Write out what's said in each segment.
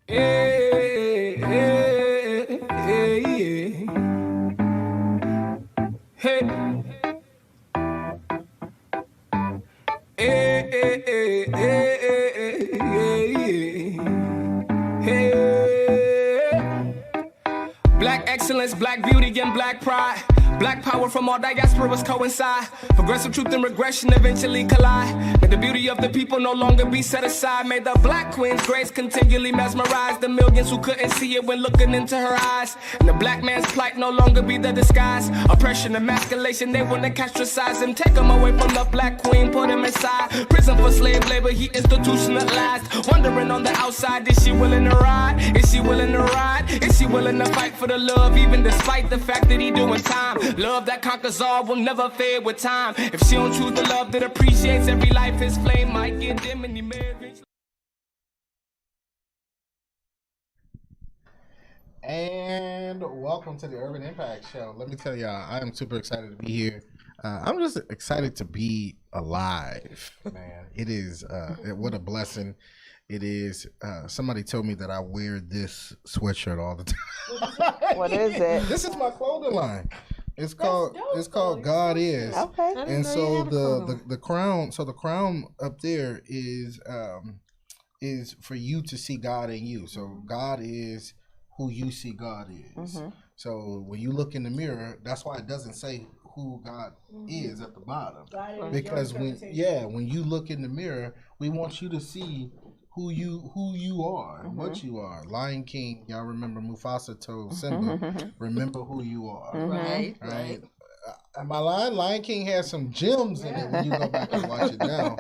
Hey, hey, hey, hey. Hey, hey, hey, hey, hey, hey. Black excellence, black beauty, and black pride. Black power from all diasporas coincide. Progressive truth and regression eventually collide. May the beauty of the people no longer be set aside. May the black queen's grace continually mesmerize the millions who couldn't see it when looking into her eyes. And the black man's plight no longer be the disguise. Oppression, emasculation, they wanna castricize him. Take him away from the black queen, put him inside prison for slave labor, he institutionalized. Wondering on the outside, is she willing to ride? Is she willing to ride? Is she willing to fight for the love, even despite the fact that he doing time? Love that conquers all will never fade with time. If she don't choose the love that appreciates every life, his flame might get dim and he may eventually. And welcome to the Urban Impact Show. Let me tell y'all, I am super excited to be here. I'm just excited to be alive, man. It is, what a blessing it is. Somebody told me that I wear this sweatshirt all the time. What is it? This is my clothing line. It's called God Is. Okay. And so the crown, the crown up there is for you to see God in you. So God is who you see God is. Mm-hmm. So when you look in the mirror, that's why it doesn't say who God is at the bottom. Because when you look in the mirror, we want you to see who you are, what you are. Lion King, y'all remember Mufasa told Simba, remember who you are. Right. Am I lying? Lion King has some gems in it when you go back and watch it now.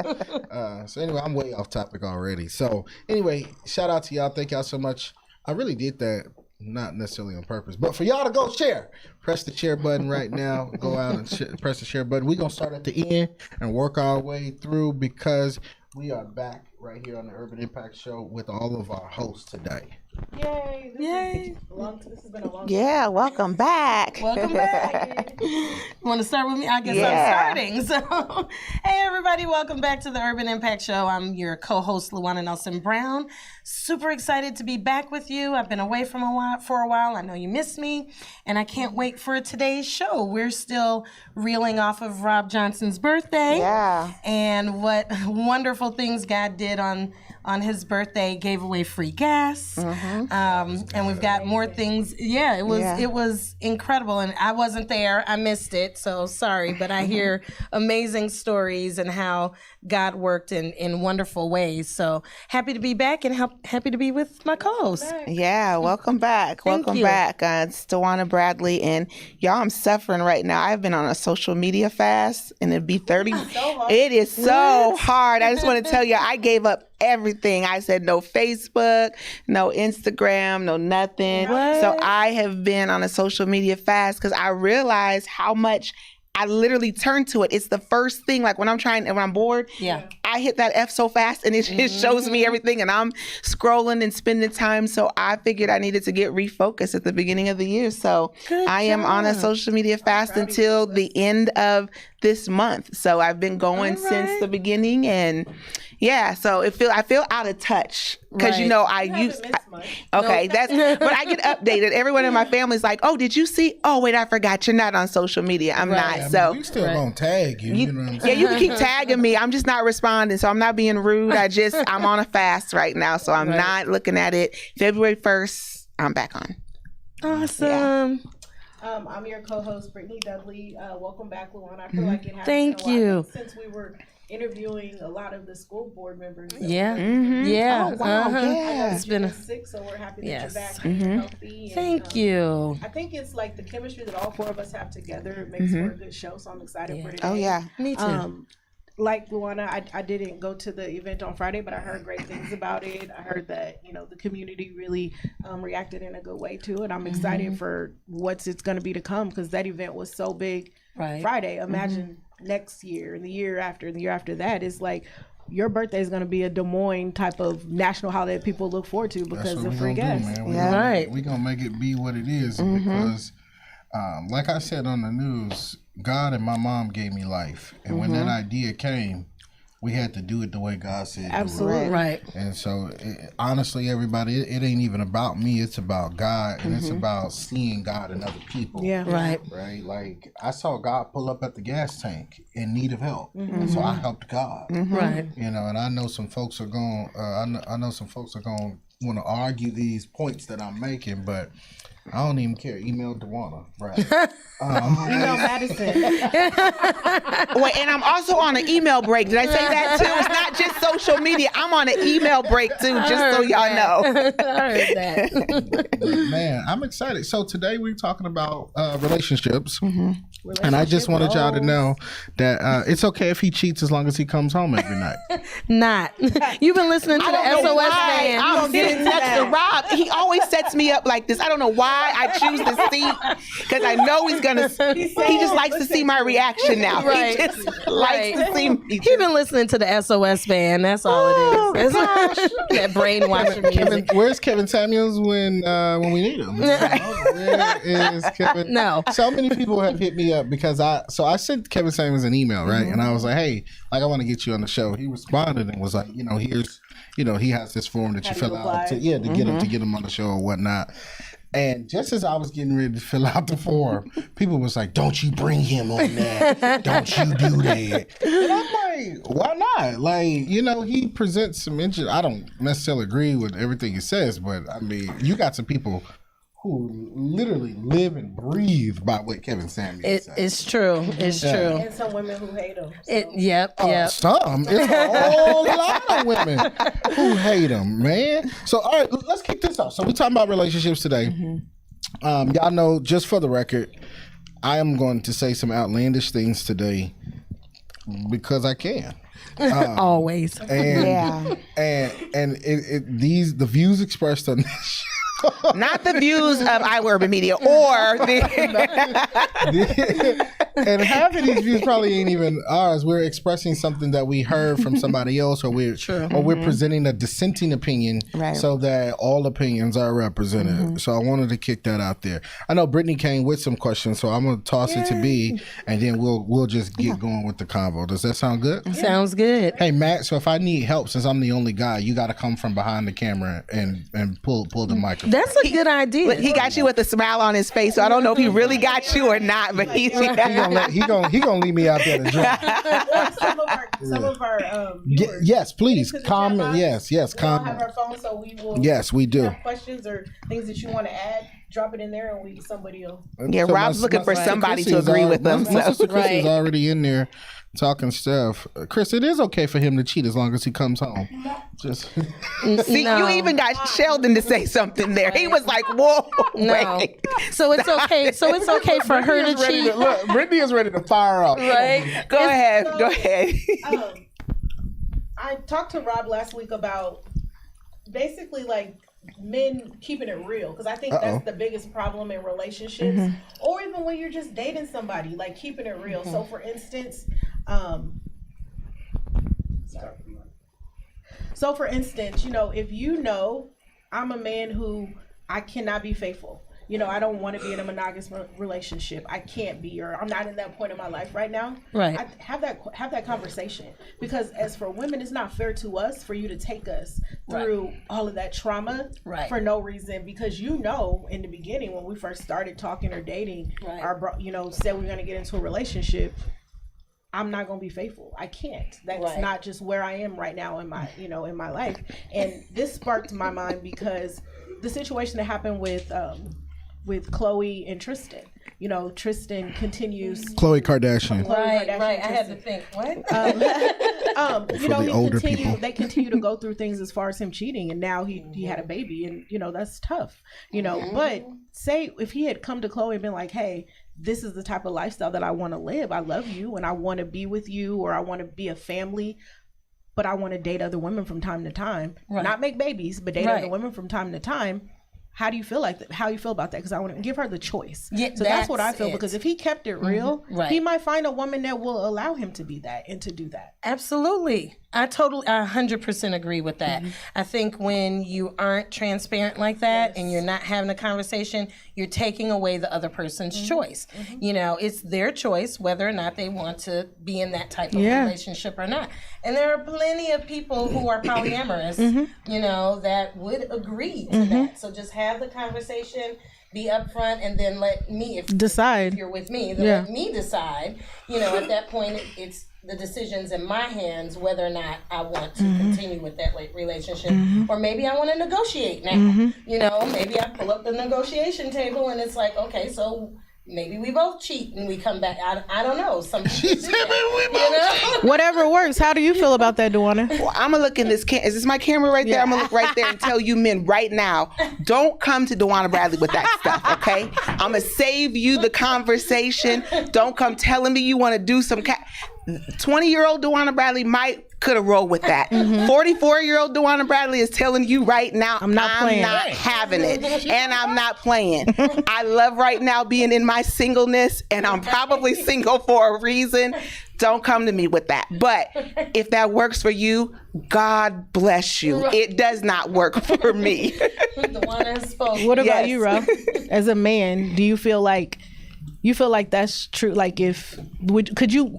So anyway, I'm way off topic already. So anyway, shout out to y'all. Thank y'all so much. I really did that, not necessarily on purpose, but for y'all to go share. Press the share button right now. Go out and press the share button. We're going to start at the end and work our way through because we are back right here on the Urban Impact Show with all of our hosts today. Yay! This has been a long time. Yeah, welcome back. Welcome back. Want to start with me? I guess I'm starting. So, hey everybody, welcome back to the Urban Impact Show. I'm your co-host, Luana Nelson Brown. Super excited to be back with you. I've been away for a while. I know you missed me, and I can't wait for today's show. We're still reeling off of Rob Johnson's birthday. Yeah. And what wonderful things God did on his birthday. Gave away free gas. Mm-hmm. And we've got more things. Yeah, it was incredible. And I wasn't there. I missed it. So sorry. But I hear amazing stories and how God worked in wonderful ways. So happy to be back and happy to be with my co-host. Yeah, welcome back. Thank you. It's Tawana Bradley. And y'all, I'm suffering right now. I've been on a social media fast and it'd be 30. It is so hard. I just want to tell you, I gave up everything. I said no Facebook, no Instagram, no nothing. What? So I have been on a social media fast because I realized how much I literally turn to it. It's the first thing, like when I'm bored, I hit that F so fast and it just shows me everything and I'm scrolling and spending time. So I figured I needed to get refocused at the beginning of the year. So I am on a social media fast until the end of this month. So I've been going since the beginning and so I feel out of touch because but I get updated. Everyone in my family is like, "Oh, did you see? Oh, wait, I forgot. You're not on social media. I'm not." So we still gonna tag you. You know what I'm saying? Yeah, you can keep tagging me. I'm just not responding, so I'm not being rude. I'm on a fast right now, so I'm not looking at it. February 1st, I'm back on. Awesome. Yeah. I'm your co-host, Brittany Dudley. Welcome back, Luana. I feel like it has Thank been a you. while since we were interviewing a lot of the school board members. Yeah. Oh, wow. Yeah. It's been sick, so we're happy that you're back and healthy. And, Thank you. I think it's like the chemistry that all four of us have together makes for a good show, so I'm excited for today. Oh, yeah. Me too. Like Luana, I didn't go to the event on Friday, but I heard great things about it. I heard that, the community really reacted in a good way to it. I'm excited for it's going to be to come because that event was so big Friday. Imagine next year and the year after and the year after that. It's like your birthday is going to be a Des Moines type of national holiday people look forward to because of free gas. We're going to make it be what it is because, like I said on the news, God and my mom gave me life. And when that idea came, we had to do it the way God said. Absolutely. Right. And so, honestly, everybody, it ain't even about me. It's about God, and it's about seeing God in other people. Yeah. Right. Right. Like I saw God pull up at the gas tank in need of help, and so I helped God. Right. You know, and I know some folks are going. I know some folks are going to want to argue these points that I'm making, but I don't even care. Email Dewana, right? Email Madison. Wait, and I'm also on an email break. Did I say that too? It's not just social media. I'm on an email break too, just so y'all know. I heard that. Man, I'm excited. So today we're talking about relationships, and I just wanted y'all to know that it's okay if he cheats as long as he comes home every night. Not. You've been listening to I the don't know SOS why. band. I'm sitting next to Rob. He always sets me up like this. I don't know why I choose this seat because I know he's gonna. He just likes to see my reaction now. Right. He just likes to see me. He's been listening to the SOS band. That's all it is. That brainwashing music. Where's Kevin Samuels when we need him? Where is Kevin? No. So many people have hit me up because I sent Kevin Samuels an email, right? And I was like, hey, like I want to get you on the show. He responded and was like, here's, he has this form that you fill out to get him on the show or whatnot. And just as I was getting ready to fill out the form, people was like, don't you bring him on that. Don't you do that. And I'm like, why not? Like, he presents some interest. I don't necessarily agree with everything he says, but I mean, you got some people who literally live and breathe by what Kevin Samuels says. It's true. It's true. And some women who hate him. So. Yep. Some. It's a whole lot of women who hate him, man. So, all right, let's kick this off. So, we're talking about relationships today. Y'all know, just for the record, I am going to say some outlandish things today because I can. Always. And, and the views expressed on this show. Not the views of iUrban Media or the. And half of these views probably ain't even ours. We're expressing something that we heard from somebody else, or we're presenting a dissenting opinion, so that all opinions are represented. So I wanted to kick that out there. I know Brittany came with some questions, so I'm gonna toss it to B, and then we'll just get going with the convo. Does that sound good? Sounds good. Hey Matt, so if I need help, since I'm the only guy, you got to come from behind the camera and pull the microphone. That's a good idea. He got you with a smile on his face, so I don't know if he really got you or not. But he gonna leave me out there to dry. Some of our viewers. Yes, please comment. Yes, We all comment. have our phone, so we will. Yes, we do. Have questions or things that you want to add, drop it in there, and somebody will. Yeah, So Rob's looking for somebody to agree with him. My sister So. Chris is already in there talking stuff. Chris, it is okay for him to cheat as long as he comes home. Just See, you even got Sheldon to say something there. He was like, "Whoa, wait." So it's okay. So it's okay for her to cheat. Look, Brittany is ready to fire up. Right? Go ahead. I talked to Rob last week about basically like men keeping it real, because I think that's the biggest problem in relationships, or even when you're just dating somebody, like keeping it real. So for instance, if I'm a man who I cannot be faithful. I don't want to be in a monogamous relationship. I can't be, or I'm not in that point in my life right now. Right. I have that conversation, because as for women, it's not fair to us for you to take us through all of that trauma for no reason, because in the beginning when we first started talking or dating, said we we're going to get into a relationship, I'm not going to be faithful. I can't. That's not just where I am right now in my, in my life. And this sparked my mind because the situation that happened with Khloe and Tristan. Tristan continues. Khloe Kardashian. Right. I had to think, what? They continue to go through things as far as him cheating, and now he had a baby, and that's tough. But say if he had come to Khloe and been like, hey, this is the type of lifestyle that I want to live. I love you and I want to be with you, or I want to be a family, but I want to date other women from time to time. Not make babies, but date other women from time to time. How do you feel like that? How you feel about that? Because I want to give her the choice. Yeah, so that's what I feel. Because if he kept it real, he might find a woman that will allow him to be that and to do that. Absolutely. I 100% agree with that. I think when you aren't transparent like that and you're not having a conversation, you're taking away the other person's choice. You know, it's their choice whether or not they want to be in that type of relationship or not. And there are plenty of people who are polyamorous, you know, that would agree to that. So just have the conversation, be upfront, and then let me decide. If you're with me, then let me decide. You know, at that point, it's the decisions in my hands whether or not I want to continue with that relationship, or maybe I want to negotiate now. You know, maybe I pull up the negotiation table and it's like, okay, so maybe we both cheat and we come back. I don't know. Whatever works. How do you feel about that, Duana? Well, I'm gonna look in this. Is this my camera right there? I'm gonna look right there and tell you men right now, don't come to Duana Bradley with that stuff, okay? I'm gonna save you the conversation. Don't come telling me you want to do some 20-year-old Duana Bradley could have rolled with that. 44-year-old Duana Bradley is telling you right now, I'm not having it, and I'm not playing. I love right now being in my singleness, and I'm probably single for a reason. Don't come to me with that. But if that works for you, God bless you. It does not work for me. What about you, Ro? As a man, do you feel like that's true? Like, could you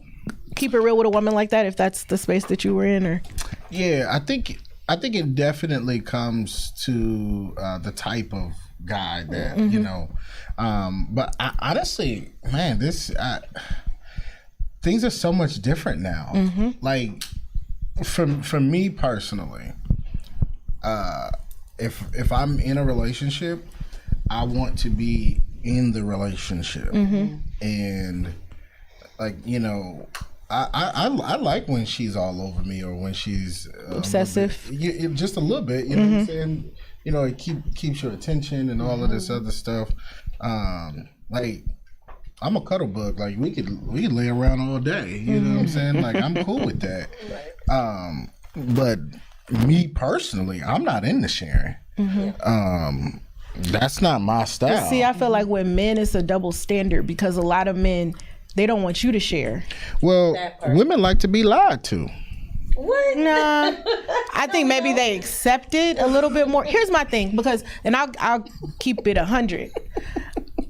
keep it real with a woman like that if that's the space that you were in? Or I think it definitely comes to the type of guy that you know, but honestly, man, things are so much different now. Like for me personally, if I'm in a relationship, I want to be in the relationship, and like, you know, I like when she's all over me or when she's obsessive. Just a little bit, you know what I'm saying? You know, it keeps your attention and all of this other stuff. Like, I'm a cuddle bug. Like, we could lay around all day. You know what I'm saying? Like, I'm cool with that. But me personally, I'm not into sharing. That's not my style. But see, I feel like with men, it's a double standard because a lot of men, they don't want you to share. Well, women like to be lied to. What? Nah, I think maybe they accept it a little bit more. Here's my thing, because, and I'll keep it 100.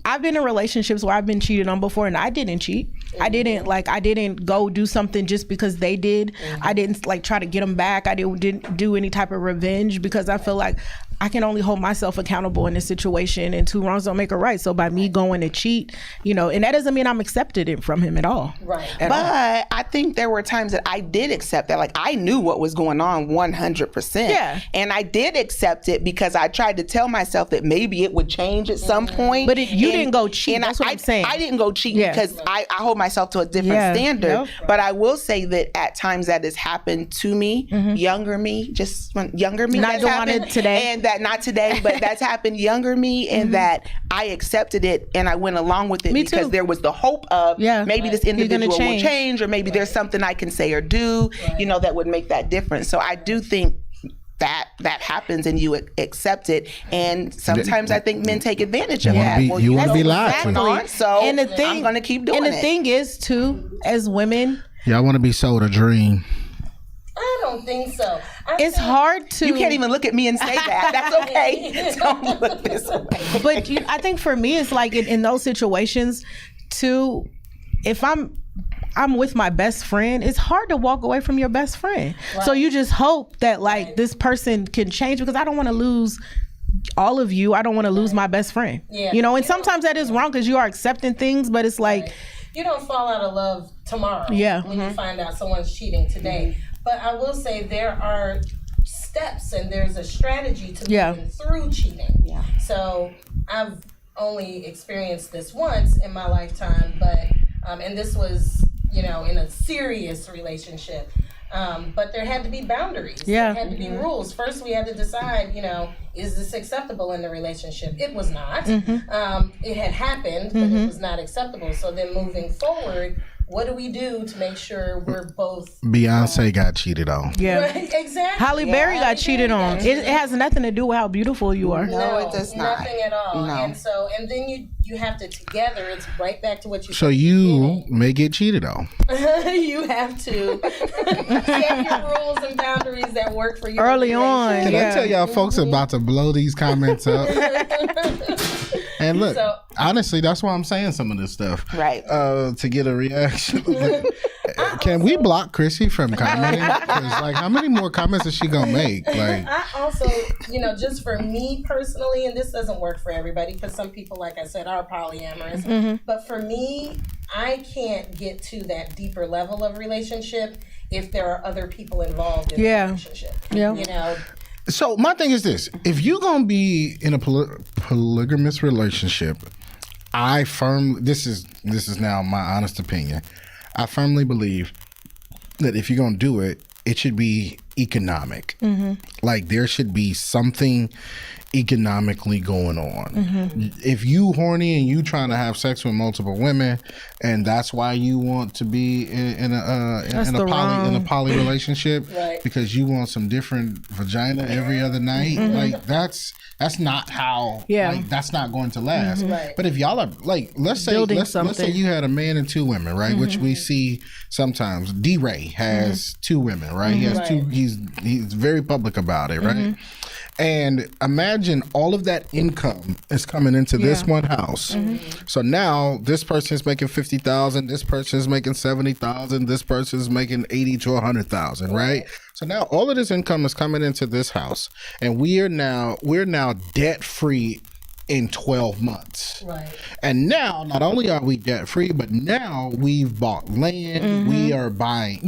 I've been in relationships where I've been cheated on before, and I didn't cheat. I didn't go do something just because they did. I didn't try to get them back. I didn't do any type of revenge, because I feel like I can only hold myself accountable in this situation, and two wrongs don't make a right. So by me going to cheat, you know, and that doesn't mean I'm accepted it from him at all. Right. But I think there were times that I did accept that. Like, I knew what was going on 100%. Yeah. And I did accept it because I tried to tell myself that maybe it would change at some point. But you didn't go cheat. And that's what I'm saying. I didn't go cheat because I hold myself to a different standard. Yep. But I will say that at times that has happened to me, younger me, Not Duana today. And that not today, but that's happened younger me, and that I accepted it and I went along with it because there was the hope of maybe this individual will change, or maybe there's something I can say or do, you know, that would make that difference. So I do think that happens and you accept it, and sometimes I think men take advantage of that. You want to be lied to. So and the thing, I'm going to keep doing it. And the thing is, too, as women, y'all want to be sold a dream. I don't think so. It's hard to. You can't even look at me and say that. That's okay. Don't look this way. But I think for me, it's like in those situations, too, if I'm with my best friend, it's hard to walk away from your best friend. Right. So you just hope that this person can change, because I don't want to lose all of you. I don't want to lose my best friend. Yeah. You know, and sometimes that is wrong because you are accepting things, but it's like. You don't fall out of love tomorrow when you find out someone's cheating today. But I will say there are steps and there's a strategy to moving through cheating. Yeah. So I've only experienced this once in my lifetime, but and this was, you know, in a serious relationship. But there had to be boundaries. Yeah. There had to be rules. First, we had to decide, you know, is this acceptable in the relationship? It was not. It had happened, but it was not acceptable. So then moving forward, what do we do to make sure we're both Beyonce got cheated on. Yeah. right? Exactly. Halle Berry got cheated on. It has nothing to do with how beautiful you are. No, it does not. Nothing at all. No. And then you have to together. It's right back to what you. So said you may get cheated on. you have to set your rules and boundaries that work for you Early on. Can Yeah. I tell y'all folks about to blow these comments up? And look, So- honestly, that's why I'm saying some of this stuff. Right. To get a reaction. Can we block Chrissy from commenting? 'Cause, like, how many more comments is she gonna make? Like, I also, just for me personally, and this doesn't work for everybody because some people, like I said, are polyamorous. But for me, I can't get to that deeper level of relationship if there are other people involved in the relationship. Yeah. so my thing is this: if you're gonna be in a polygamous relationship, this is now my honest opinion. I firmly believe that if you're gonna do it, it should be economic. Like there should be something economically going on. If you horny and you trying to have sex with multiple women, and that's why you want to be in a poly relationship, Right. because you want some different vagina every other night, like that's not how. Yeah. Like, that's not going to last. Right. But if y'all are like, let's say let's say you had a man and two women, right? Which we see sometimes. D-Ray has two women, right? He has two. He's very public about it, right? And imagine all of that income is coming into this one house. So now this person is making 50,000, this person is making 70,000, this person is making 80 to 100,000, right? So now all of this income is coming into this house, and we're now debt free in 12 months. Right. And now, not only are we debt free, but now we've bought land. We are buying.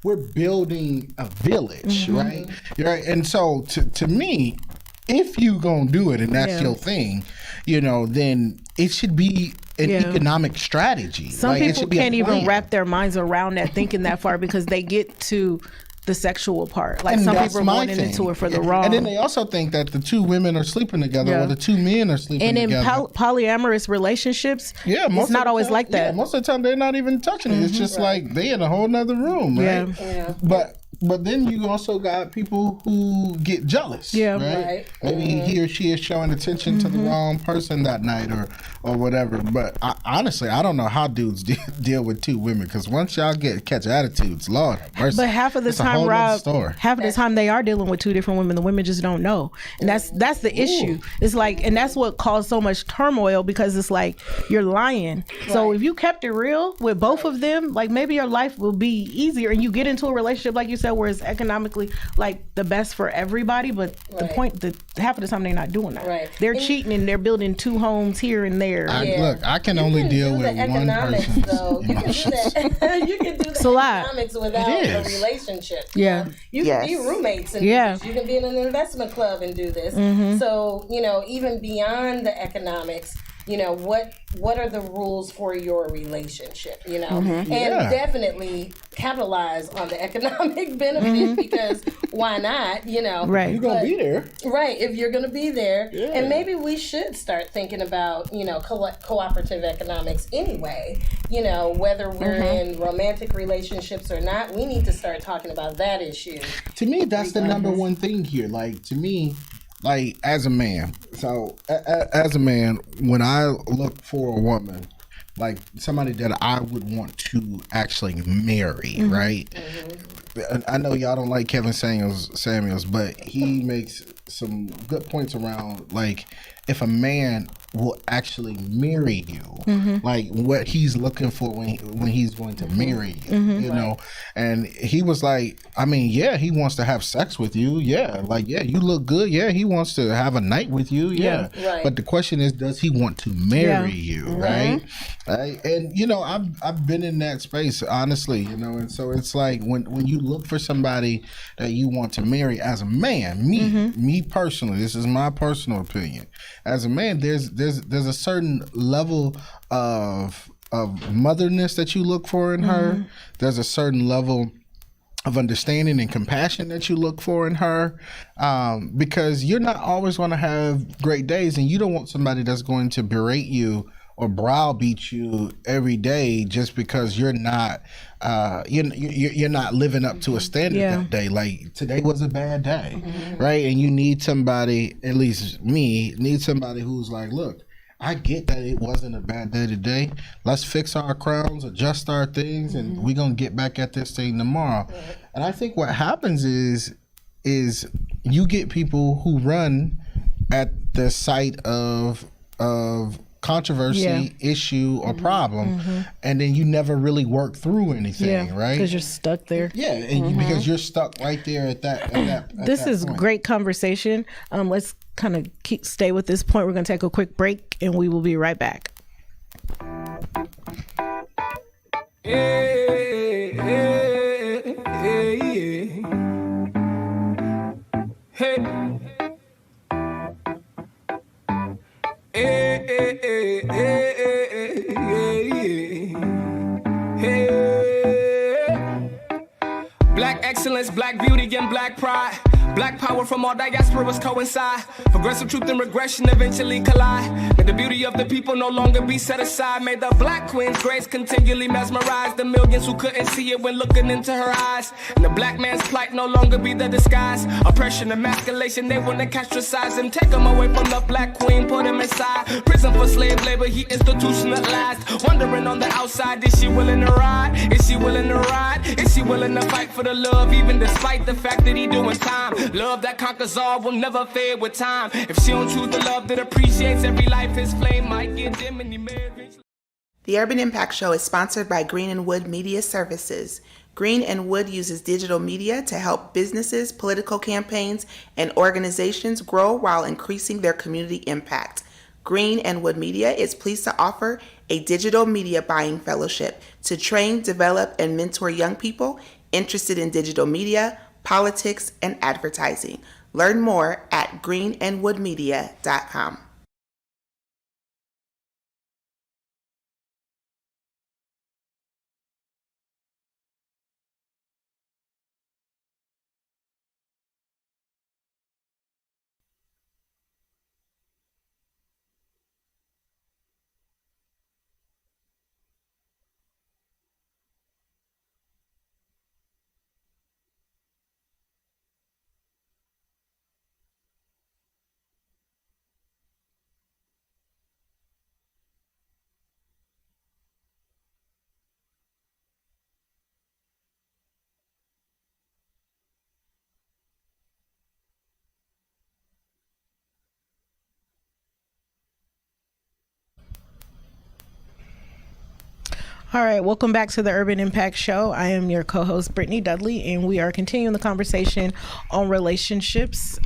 We're building a village, right? Right. And so, to me, if you gonna do it and that's your thing, then it should be an economic strategy. Some people can't even wrap their minds around that, thinking that far, because they get to the sexual part. Like, and some that's people are my going thing. into it for the wrong. And then they also think that the two women are sleeping together or the two men are sleeping and in together. Polyamorous relationships, Most it's not of the always time- like that. Yeah, most of the time they're not even touching it. It's just like they in a whole nother room, right? Yeah. But then you also got people who get jealous. Yeah. Right. Maybe he or she is showing attention to the wrong person that night or whatever. But honestly, I don't know how dudes deal with two women, because once y'all catch attitudes, Lord have mercy. But half of the it's a time, whole Rob, nother story. half of the time they are dealing with two different women. The women just don't know, and that's the issue. It's like, and that's what caused so much turmoil, because it's like you're lying. So if you kept it real with both of them, like, maybe your life will be easier, and you get into a relationship, like you said, where it's economically like the best for everybody. But the point that half of the time they're not doing that. Right. They're cheating and they're building two homes here and there. Look, I can only deal with one person. Though. You can do that. You can do the lot. economics without a relationship. Yeah. You can be roommates and do this. You can be in an investment club and do this. So, even beyond the economics, what are the rules for your relationship, and definitely capitalize on the economic benefit, because why not, Right. You're going to be there. Right, if you're going to be there. And maybe we should start thinking about, cooperative economics anyway. Whether we're in romantic relationships or not, we need to start talking about that issue. To me, that's the number one thing here. Like, to me, like, as a man, as a man, when I look for a woman, like somebody that I would want to actually marry, right? I know y'all don't like Kevin Samuels, but he makes some good points around, like, if a man will actually marry you, like what he's looking for when he's going to marry you, you know. And he was like, I mean, yeah, he wants to have sex with you, you look good, he wants to have a night with you, but the question is, does he want to marry you, right? And I've been in that space, honestly, and so it's like when you look for somebody that you want to marry as a man, me personally, this is my personal opinion, as a man, there's a certain level of motherness that you look for in her. There's a certain level of understanding and compassion that you look for in her, because you're not always going to have great days, and you don't want somebody that's going to berate you browbeat you every day just because you're not you're not living up to a standard that day. Like today was a bad day, right? And you need somebody, at least me, need somebody who's like, look, I get that it wasn't a bad day today. Let's fix our crowns, adjust our things, and we're gonna get back at this thing tomorrow. And I think what happens is you get people who run at the sight of controversy, issue, or problem, and then you never really work through anything, right? Because you're stuck there. Yeah, and because you're stuck right there at that. This is point. great conversation. Let's kind of stay with this point. We're going to take a quick break, and we will be right back. Hey, hey, hey, hey. Hey, hey, hey, hey, hey, hey. Black excellence, black beauty, and black pride. Black power from all diasporas coincide. Progressive truth and regression eventually collide. May the beauty of the people no longer be set aside. May the black queen's grace continually mesmerize the millions who couldn't see it when looking into her eyes. And the black man's plight no longer be the disguise. Oppression, emasculation, they wanna castricize him. Take him away from the black queen, put him inside prison for slave labor, he institutionalized. Wondering on the outside, is she willing to ride? Is she willing to ride? Is she willing to fight for the love, even despite the fact that he doing time? Love that conquers all will never fade with time. If she don't choose the love that appreciates every life, his flame might get dim and he may eventually. The Urban Impact Show is sponsored by Green & Wood Media Services. Green & Wood uses digital media to help businesses, political campaigns, and organizations grow while increasing their community impact. Green & Wood Media is pleased to offer a digital media buying fellowship to train, develop, and mentor young people interested in digital media, politics, and advertising. Learn more at greenandwoodmedia.com. All right, welcome back to the Urban Impact Show. I am your co-host, Brittany Dudley, and we are continuing the conversation on relationships.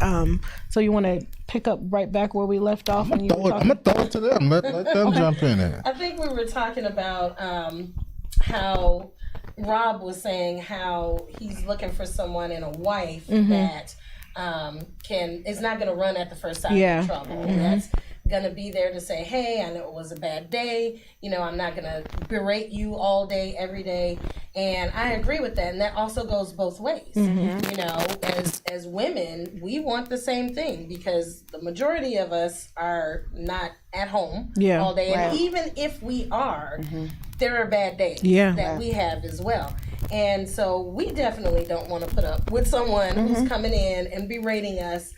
So you want to pick up right back where we left off? I'm going to throw it to them. Let them jump in it. I think we were talking about how Rob was saying how he's looking for someone in a wife that is not going to run at the first sign of trouble. That's gonna be there to say, hey, I know it was a bad day, you know, I'm not gonna berate you all day every day. And I agree with that, and that also goes both ways. You know, as women, we want the same thing, because the majority of us are not at home all day, and even if we are, there are bad days that we have as well. And so we definitely don't want to put up with someone who's coming in and berating us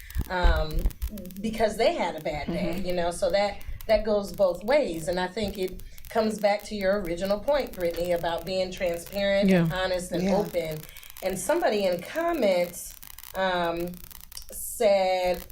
because they had a bad day, you know, so that goes both ways. And I think it comes back to your original point, Brittany, about being transparent and honest and open. And somebody in comments said,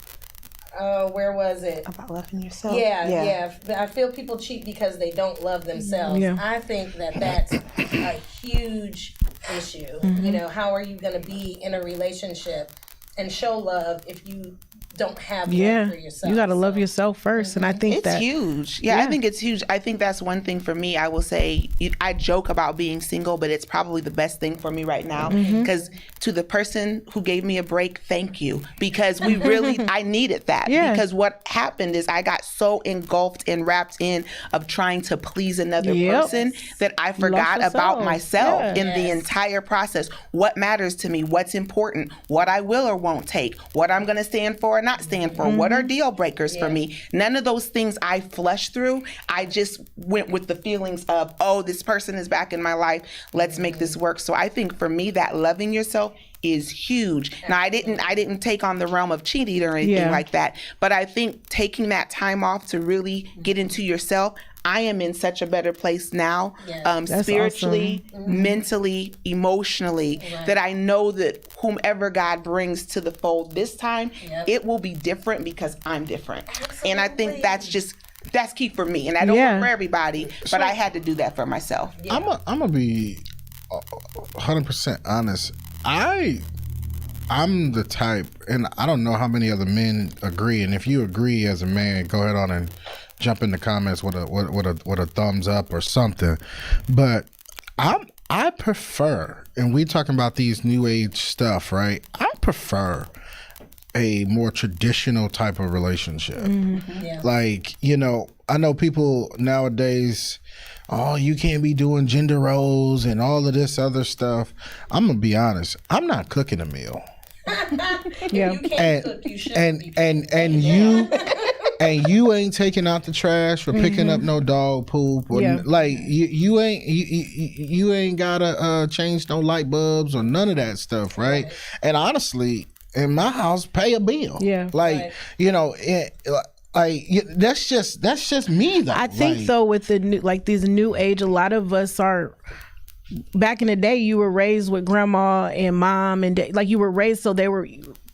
where was it? About loving yourself. Yeah. I feel people cheat because they don't love themselves. I think that's a huge issue. You know, how are you going to be in a relationship and show love if you don't have love for yourself? You got to love yourself first. And I think it's huge. I think it's huge. I think that's one thing for me. I will say, I joke about being single, but it's probably the best thing for me right now, because to the person who gave me a break, thank you, because we really, I needed that, because what happened is I got so engulfed and wrapped in of trying to please another person that I forgot about myself in the entire process. What matters to me, what's important, what I will or won't take, what I'm going to stand for or not stand for? What are deal breakers for me? None of those things I flushed through. I just went with the feelings of, oh, this person is back in my life. Let's make this work. So I think for me, that loving yourself is huge. Now, I didn't take on the realm of cheating or anything like that, but I think taking that time off to really get into yourself, I am in such a better place now, spiritually, mentally, emotionally, that I know that whomever God brings to the fold this time, it will be different because I'm different. And I think that's key for me. And I don't work for everybody, but I had to do that for myself. I'm gonna be 100% honest. I'm the type, and I don't know how many other men agree. And if you agree as a man, go ahead on and jump in the comments with a thumbs up or something. But I prefer, and we talking about these new age stuff, right? I prefer a more traditional type of relationship. Like, you know, I know people nowadays, oh, you can't be doing gender roles and all of this other stuff. I'm gonna be honest, I'm not cooking a meal. You can't cook, you shouldn't be. And you and you ain't taking out the trash or picking up no dog poop or like you ain't gotta change no light bulbs or none of that stuff, right? And honestly, in my house, pay a bill. You know, that's just me though. I think though with the new, like these new age, a lot of us are. Back in the day, you were raised with grandma and mom and like you were raised, so they were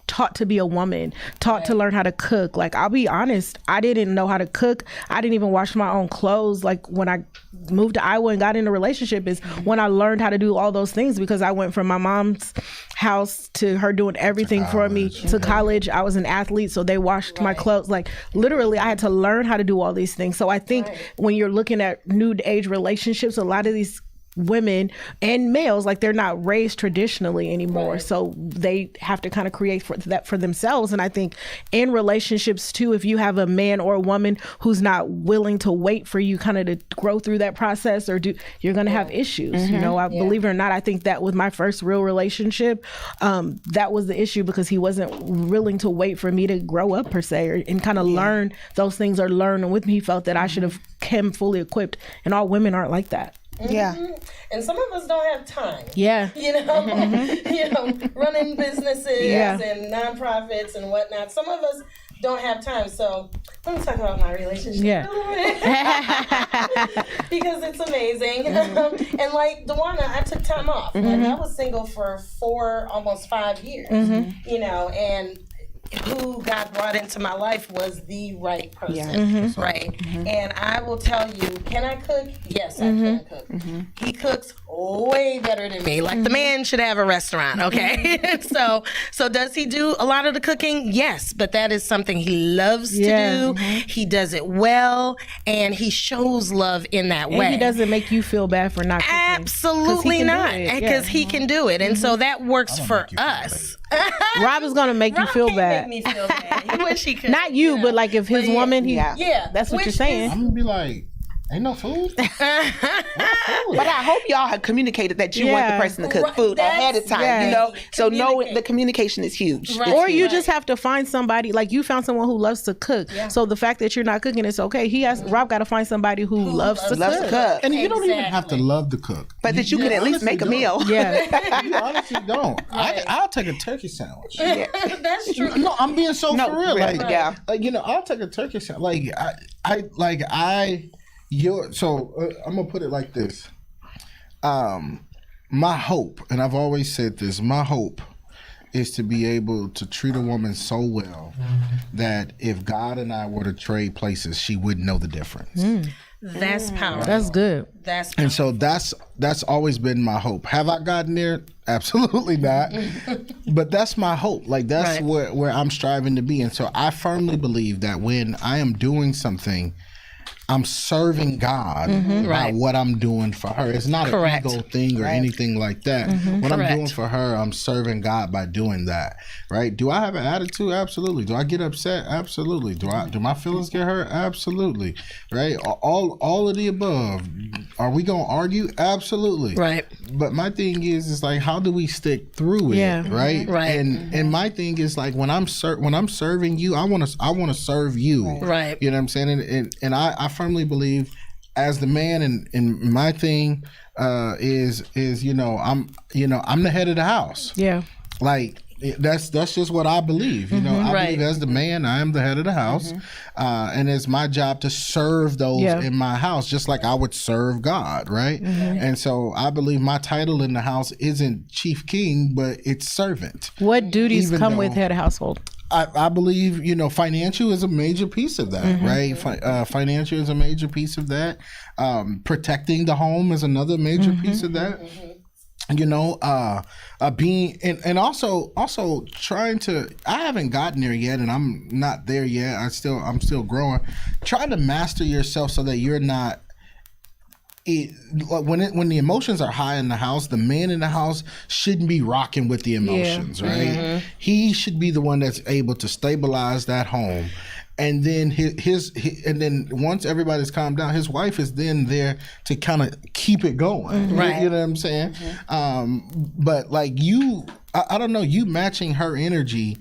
taught to be a woman, taught to learn how to cook. Like, I'll be honest, I didn't know how to cook. I didn't even wash my own clothes. Like, when I moved to Iowa and got in a relationship is when I learned how to do all those things, because I went from my mom's house to her doing everything for me to college. I was an athlete, so they washed my clothes. Like, literally, I had to learn how to do all these things. So I think when you're looking at new age relationships, a lot of these women and males, like, they're not raised traditionally anymore, so they have to kind of create that for themselves. And I think in relationships too, if you have a man or a woman who's not willing to wait for you kind of to grow through that process, or you're gonna have issues. You know, I believe it or not, I think that with my first real relationship, that was the issue, because he wasn't willing to wait for me to grow up per se, and kind of learn those things, or learn with me. He felt that I should have come fully equipped, and all women aren't like that. And some of us don't have time. You know, you know, running businesses and nonprofits and whatnot. Some of us don't have time. So let me talk about my relationship a little bit. Because it's amazing. And like Dwana, I took time off. Like, I was single for almost 5 years. You know, and who God brought into my life was the right person, right? And I will tell you, can I cook? Yes, I can cook. He cooks way better than me. Like, the man should have a restaurant, okay? So does he do a lot of the cooking? Yes, but that is something he loves to do. He does it well, and he shows love in that way. He doesn't make you feel bad for not cooking. Absolutely not, because he can do it. And so that works for us. Rob is gonna make you feel bad. Make me feel bad. He wish he could. Not you, but like if his woman, that's what you're saying. I'm gonna be like, ain't no food. But I hope y'all have communicated that you want the person to cook food ahead of time, you know? So the communication is huge. Or you just have to find somebody, like you found someone who loves to cook. So the fact that you're not cooking, it's okay. Rob got to find somebody who loves to cook. And you don't even have to love to cook. But that you can at least make a meal. You honestly don't. I'll take a turkey sandwich. That's true. No, I'm being so for real. Really, Like, you know, I'll take a turkey sandwich. So I'm gonna put it like this. My hope, and I've always said this, my hope is to be able to treat a woman so well that if God and I were to trade places, she wouldn't know the difference. That's powerful. That's good. That's powerful. And so that's always been my hope. Have I gotten there? Absolutely not. But that's my hope. Like, that's where I'm striving to be. And so I firmly believe that when I am doing something, I'm serving God by what I'm doing for her. It's not an ego thing or anything like that. What I'm doing for her, I'm serving God by doing that. Right? Do I have an attitude? Absolutely. Do I get upset? Absolutely. Do my feelings get hurt? Absolutely. Right? All of the above. Are we gonna argue? Absolutely. Right. But my thing is like, how do we stick through it? Yeah. Right. Right. And my thing is like, when I'm serving you, I want to serve you. Right. You know what I'm saying? And I firmly believe, as the man, and my thing is I'm the head of the house. Yeah. Like, that's just what I believe. I believe as the man, I am the head of the house, and it's my job to serve those in my house, just like I would serve God, right? And so I believe my title in the house isn't chief king, but it's servant. What duties Even come though- with head of household? I believe, financial is a major piece of that, right? Financial is a major piece of that. Protecting the home is another major piece of that. Being and also trying to, I haven't gotten there yet, and I'm not there yet. I'm still growing. Trying to master yourself so that you're not. When the emotions are high in the house, the man in the house shouldn't be rocking with the emotions, right? He should be the one that's able to stabilize that home. And then and then once everybody's calmed down, his wife is then there to kind of keep it going. Right. You know what I'm saying? But like I don't know, you matching her energy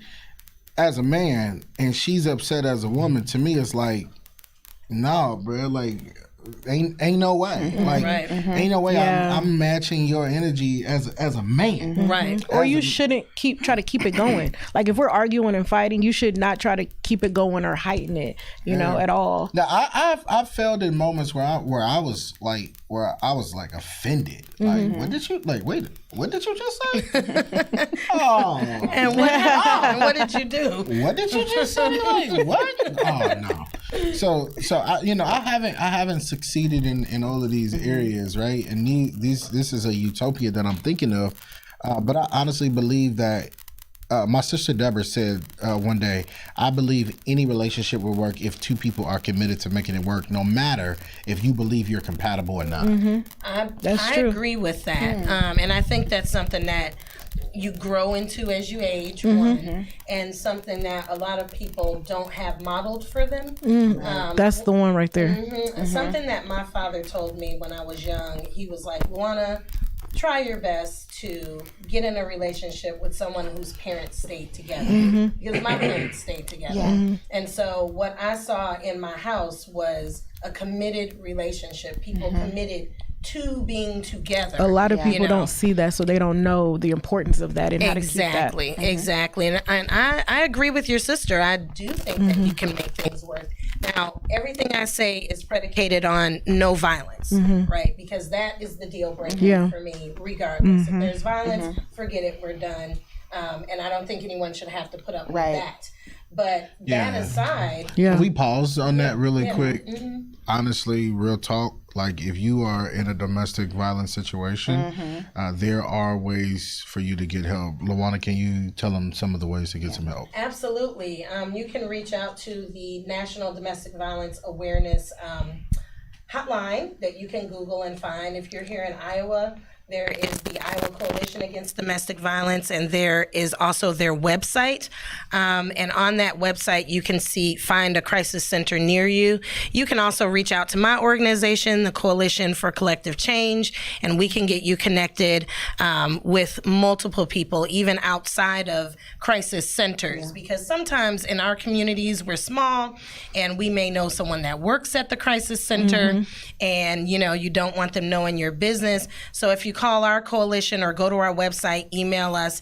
as a man and she's upset as a woman, to me it's like, no, bro, like ain't no way. Like ain't no way I'm matching your energy as a man. Right. Or you shouldn't try to keep it going. Like if we're arguing and fighting, you should not try to keep it going or heighten it, at all. Now I've felt in moments where I was like offended. Like what did you just say? Oh. And what happened? What did you do? What did you just say? Like, what? Oh no. So I haven't succeeded in all of these areas, right? And this is a utopia that I'm thinking of, but I honestly believe that my sister Deborah said one day, I believe any relationship will work if two people are committed to making it work, no matter if you believe you're compatible or not. I agree with that, and I think that's something that you grow into as you age, one, and something that a lot of people don't have modeled for them. That's the one right there. Something that my father told me when I was young, he was like, Luana, try your best to get in a relationship with someone whose parents stayed together. Because my parents stayed together. And so what I saw in my house was a committed relationship, people committed to being together. A lot of people don't see that, so they don't know the importance of that and how to keep that. Exactly. And I agree with your sister. I do think that you can make things work. Now, everything I say is predicated on no violence, right? Because that is the deal breaker for me, regardless. If there's violence, forget it, we're done. And I don't think anyone should have to put up with that. But that aside... Can we pause on that really quick? Honestly, real talk, like if you are in a domestic violence situation, there are ways for you to get help. Luana, can you tell them some of the ways to get some help? Absolutely. You can reach out to the National Domestic Violence Awareness hotline that you can Google and find. If you're here in Iowa, there is the Iowa Coalition Against Domestic Violence, and there is also their website. And on that website, you can find a crisis center near you. You can also reach out to my organization, the Coalition for Collective Change, and we can get you connected with multiple people, even outside of crisis centers. Because sometimes in our communities, we're small, and we may know someone that works at the crisis center, and you don't want them knowing your business. So if you call our coalition or go to our website, email us,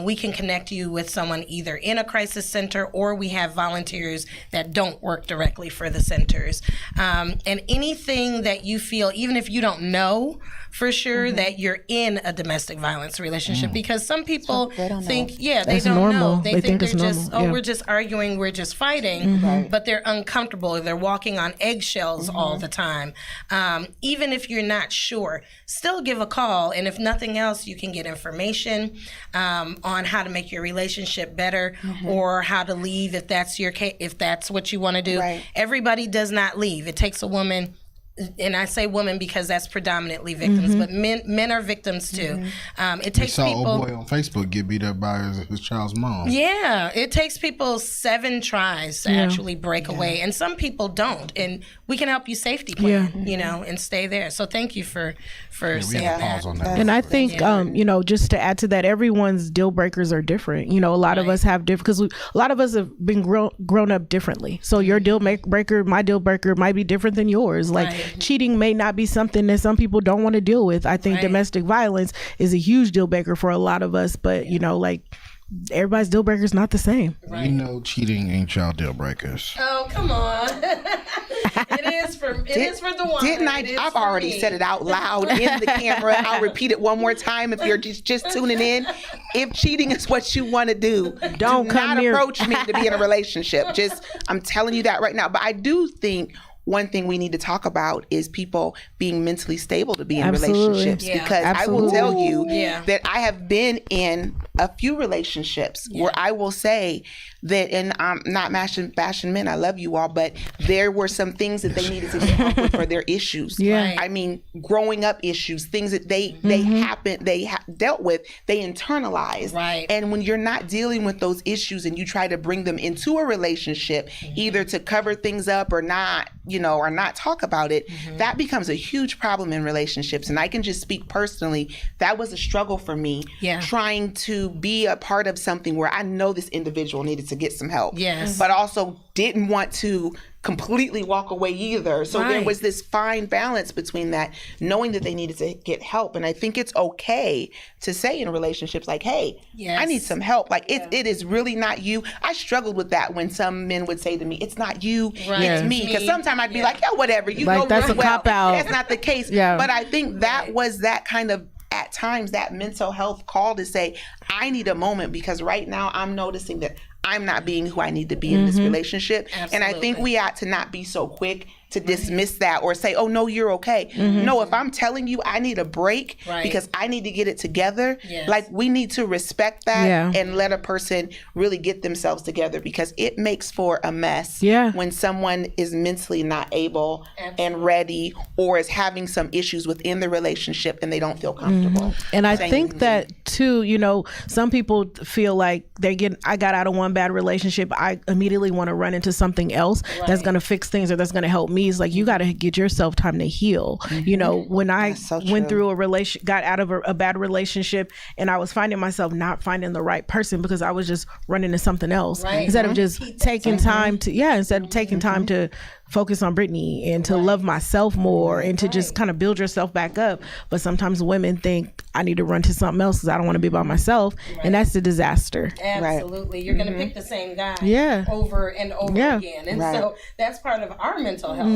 we can connect you with someone either in a crisis center, or we have volunteers that don't work directly for the centers. And anything that you feel, even if you don't know for sure that you're in a domestic violence relationship, because some people think, they don't normal. know. They think it's they're just, normal. we're just arguing, we're just fighting, but they're uncomfortable. They're walking on eggshells all the time. Even if you're not sure, still give a call. And if nothing else, you can get information on how to make your relationship better, or how to leave if that's your case, if that's what you want to do. Everybody does not leave. It takes a woman and I say women because that's predominantly victims, but men are victims too. It takes people. Old boy on Facebook get beat up by his child's mom. Yeah, it takes people 7 tries to actually break away, and some people don't. And we can help you safety plan, and stay there. So thank you for saying that. On that. And I think, just to add to that, everyone's deal breakers are different. A lot of us have different, because a lot of us have been grown up differently. So your deal breaker, my deal breaker might be different than yours. Like cheating may not be something that some people don't want to deal with. I think domestic violence is a huge deal breaker for a lot of us, but everybody's deal breaker is not the same. We know cheating ain't y'all deal breakers. Oh, come on. It is for the one. Didn't I? I've already said it out loud in the camera. I'll repeat it one more time if you're just tuning in. If cheating is what you want to do, Don't come not near. approach me to be in a relationship. I'm telling you that right now. But I do think one thing we need to talk about is people being mentally stable to be in relationships. Yeah. Because I will tell you Yeah. that I have been in a few relationships where I will say that, and I'm not bashing men, I love you all, but there were some things that they needed to get help with for their issues. Yeah. I mean, growing up issues, things that they dealt with, they internalized. Right. And when you're not dealing with those issues and you try to bring them into a relationship, either to cover things up or not, or not talk about it, that becomes a huge problem in relationships. And I can just speak personally, that was a struggle for me, trying to be a part of something where I know this individual needed to get some help, but also didn't want to completely walk away either. So there was this fine balance between that, knowing that they needed to get help. And I think it's okay to say in relationships like, hey, I need some help. Like it is really not you. I struggled with that when some men would say to me, it's not you, it's me. Because sometimes I'd be like, yeah, whatever. You know that's real a cop out. That's not the case. But I think that was that kind of, at times, that mental health call to say, I need a moment, because right now I'm noticing that I'm not being who I need to be in this relationship. And I think we ought to not be so quick to dismiss that or say, oh, no, you're okay. No, if I'm telling you I need a break because I need to get it together, like we need to respect that and let a person really get themselves together, because it makes for a mess when someone is mentally not able and ready, or is having some issues within the relationship and they don't feel comfortable. And I think that too, some people feel like I got out of one bad relationship, I immediately want to run into something else that's going to fix things or that's going to help me. It's like, you got to get yourself time to heal. When I went through got out of a bad relationship, and I was finding myself not finding the right person because I was just running to something else instead of just taking time to focus on Brittany and to love myself more and to just kind of build yourself back up. But sometimes women think I need to run to something else because I don't want to be by myself. And that's a disaster. Absolutely. You're going to pick the same guy over and over again. And so that's part of our mental health,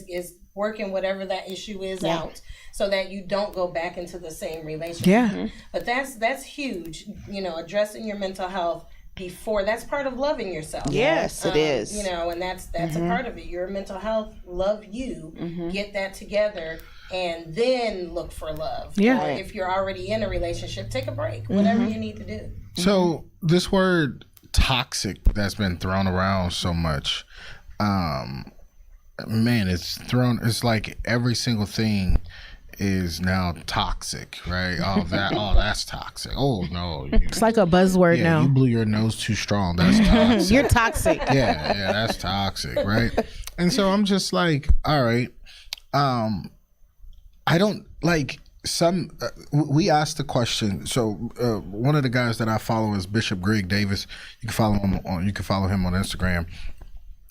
is working whatever that issue is out, so that you don't go back into the same relationship. But that's huge, addressing your mental health before. That's part of loving yourself. Yes, it is. And that's a part of it. Your mental health, love you, get that together, and then look for love. Or if you're already in a relationship, take a break, whatever you need to do. So this word toxic that's been thrown around so much, it's like every single thing is now toxic, right? That's toxic. Oh no, it's like a buzzword now. You blew your nose too strong. That's toxic. You're toxic. Yeah, that's toxic, right? And so I'm just like, all right, I don't like some. We asked the question. So one of the guys that I follow is Bishop Greg Davis. You can follow him on Instagram.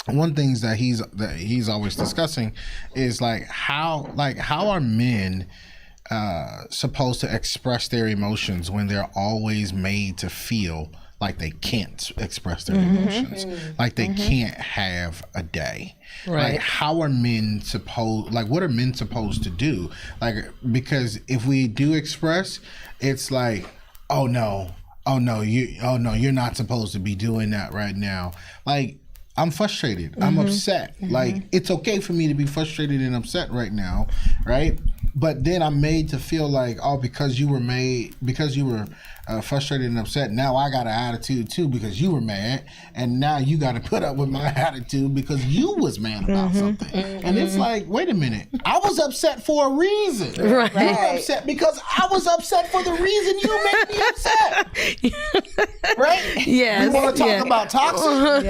One things that he's always discussing is how are men supposed to express their emotions when they're always made to feel like they can't express their emotions, like they can't have a day. Right. Like, how are men what are men supposed to do? Because if we do express, it's like, oh no, you're not supposed to be doing that right now. Like, I'm frustrated. I'm upset. Like, it's okay for me to be frustrated and upset right now, right? but then I'm made to feel like, oh, because you were frustrated and upset, now I got an attitude too because you were mad, and now you got to put up with my attitude because you was mad about something. And it's like, wait a minute, I was upset for a reason. Right. You were upset because I was upset for the reason you made me upset. Right? Yes. We want to talk about toxic?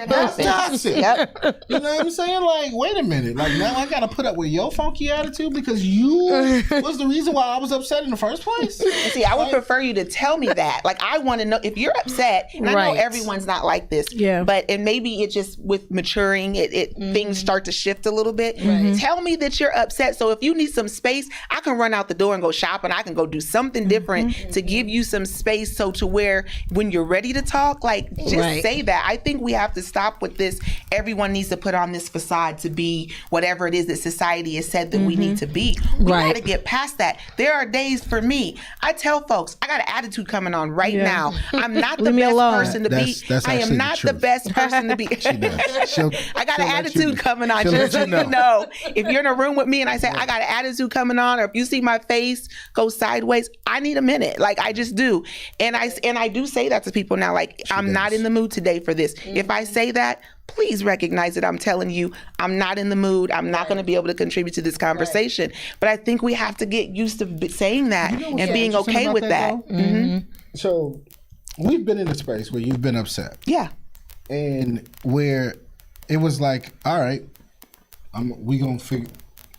That's toxic. Yep. You know what I'm saying? Like, wait a minute. Like, now I got to put up with your funky attitude because you was the reason why I was upset in the first place? See, I would prefer you to tell me that. Like, I want to know if you're upset, and I know everyone's not like this, but and maybe it just with maturing, things start to shift a little bit. Tell me that you're upset. So if you need some space, I can run out the door and go shopping. I can go do something different to give you some space, so to where when you're ready to talk, like, just say that. I think we have to stop with this. Everyone needs to put on this facade to be whatever it is that society has said that we need to be. We got to get past that. There are days for me. I tell folks, I got an attitude coming on right now. I'm not the best person to be. I am not the best person to be. I got an attitude coming on. Just so you know, if you're in a room with me and I say, I got an attitude coming on, or if you see my face go sideways, I need a minute. Like, I just do. And I do say that to people now, like, I'm not in the mood today for this. If I say that, please recognize that I'm telling you I'm not in the mood. I'm not going to be able to contribute to this conversation. But I think we have to get used to saying that and being okay with that. So we've been in a space where you've been upset. Yeah. And where it was like, all right, we gonna figure,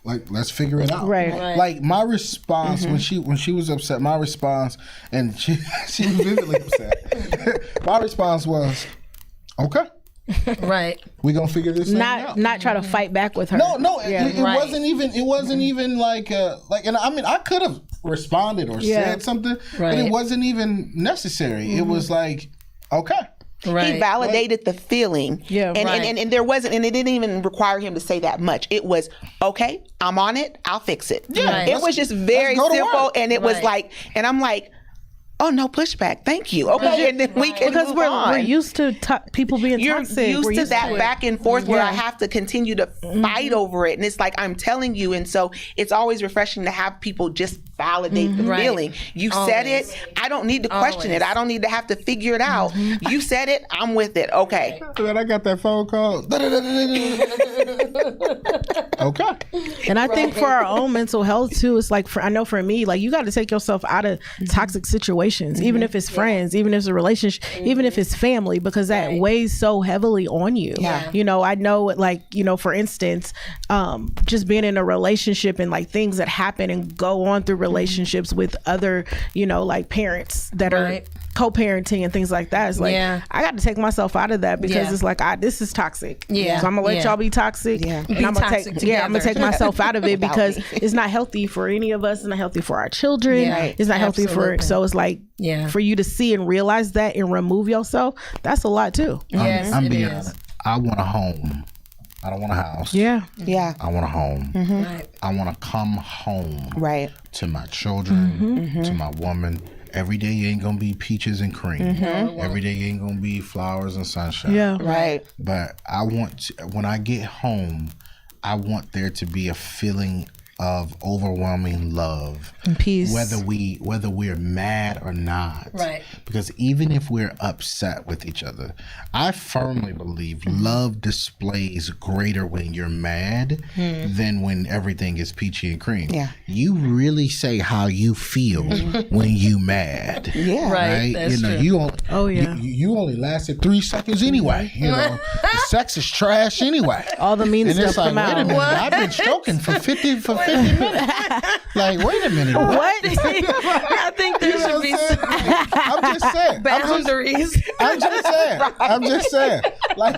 like, let's figure it out. Right. Like, my response when she was upset, my response, and she was vividly upset. My response was, okay. Right. We gonna figure this thing out. Not try to fight back with her. No. It wasn't even like and I mean, I could have responded or said something, but it wasn't even necessary. It was like, okay. He validated the feeling. Yeah. And there wasn't, and it didn't even require him to say that much. It was, okay, I'm on it, I'll fix it. Yeah. It was just very simple, and it was like, and I'm like, oh, no pushback. Thank you. Okay, and then we can move on. We're used to people being You're toxic. used to that back and forth where I have to continue to fight over it. And it's like, I'm telling you. And so it's always refreshing to have people just validate the feeling. You said it. I don't need to question it. I don't need to have to figure it out. You said it. I'm with it. Okay. When I got that phone call. Okay. And I think for our own mental health too, it's like, I know for me, like, you got to take yourself out of toxic situations, even if it's friends, even if it's a relationship, even if it's family, because that weighs so heavily on you. You know, I know, like, you know, for instance, just being in a relationship and like things that happen and go on through relationships with other, you know, like parents that are co-parenting and things like that. It's like, I got to take myself out of that because it's like, this is toxic. So I'm gonna let y'all be toxic. And I'm gonna take myself out of it because it's not healthy for any of us. It's not healthy for our children. It's not healthy so it's like, for you to see and realize that and remove yourself, that's a lot too. I'm being honest. I want a home. I don't want a house. Yeah. I want a home. I want to come home to my children, to my woman. Every day ain't gonna be peaches and cream. Every day ain't gonna be flowers and sunshine. But I want to, when I get home, I want there to be a feeling of overwhelming love and peace, whether we're mad or not. Because even if we're upset with each other, I firmly believe love displays greater when you're mad than when everything is peachy and cream. You really say how you feel when you mad. Right? That's you know, true. you only lasted 3 seconds anyway. You know, the sex is trash anyway. All the mean and stuff it's like, come out. wait a minute, I've been stroking for 50 minutes. Like, wait a minute. What? I think there should be I'm just saying. boundaries. I'm just saying. Like,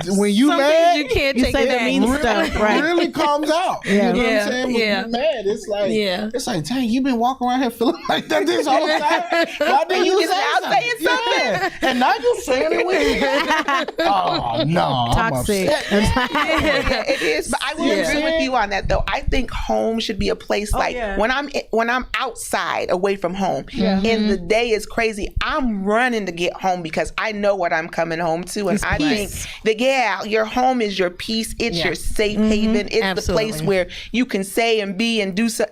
when you mad, you can't you take say the back. mean stuff, right? really comes out. You know what I'm saying? When you're mad, it's like, dang, you been walking around here feeling like that this whole time. Why didn't you say something? And now you saying it with me. Oh no, Toxic. It is, but I will agree with you on that though. I think home should be a place like when I'm outside away from home in the day is crazy, I'm running to get home because I know what I'm coming home to. And I think that, your home is your peace. It's your safe haven. It's the place where you can say and be and do so.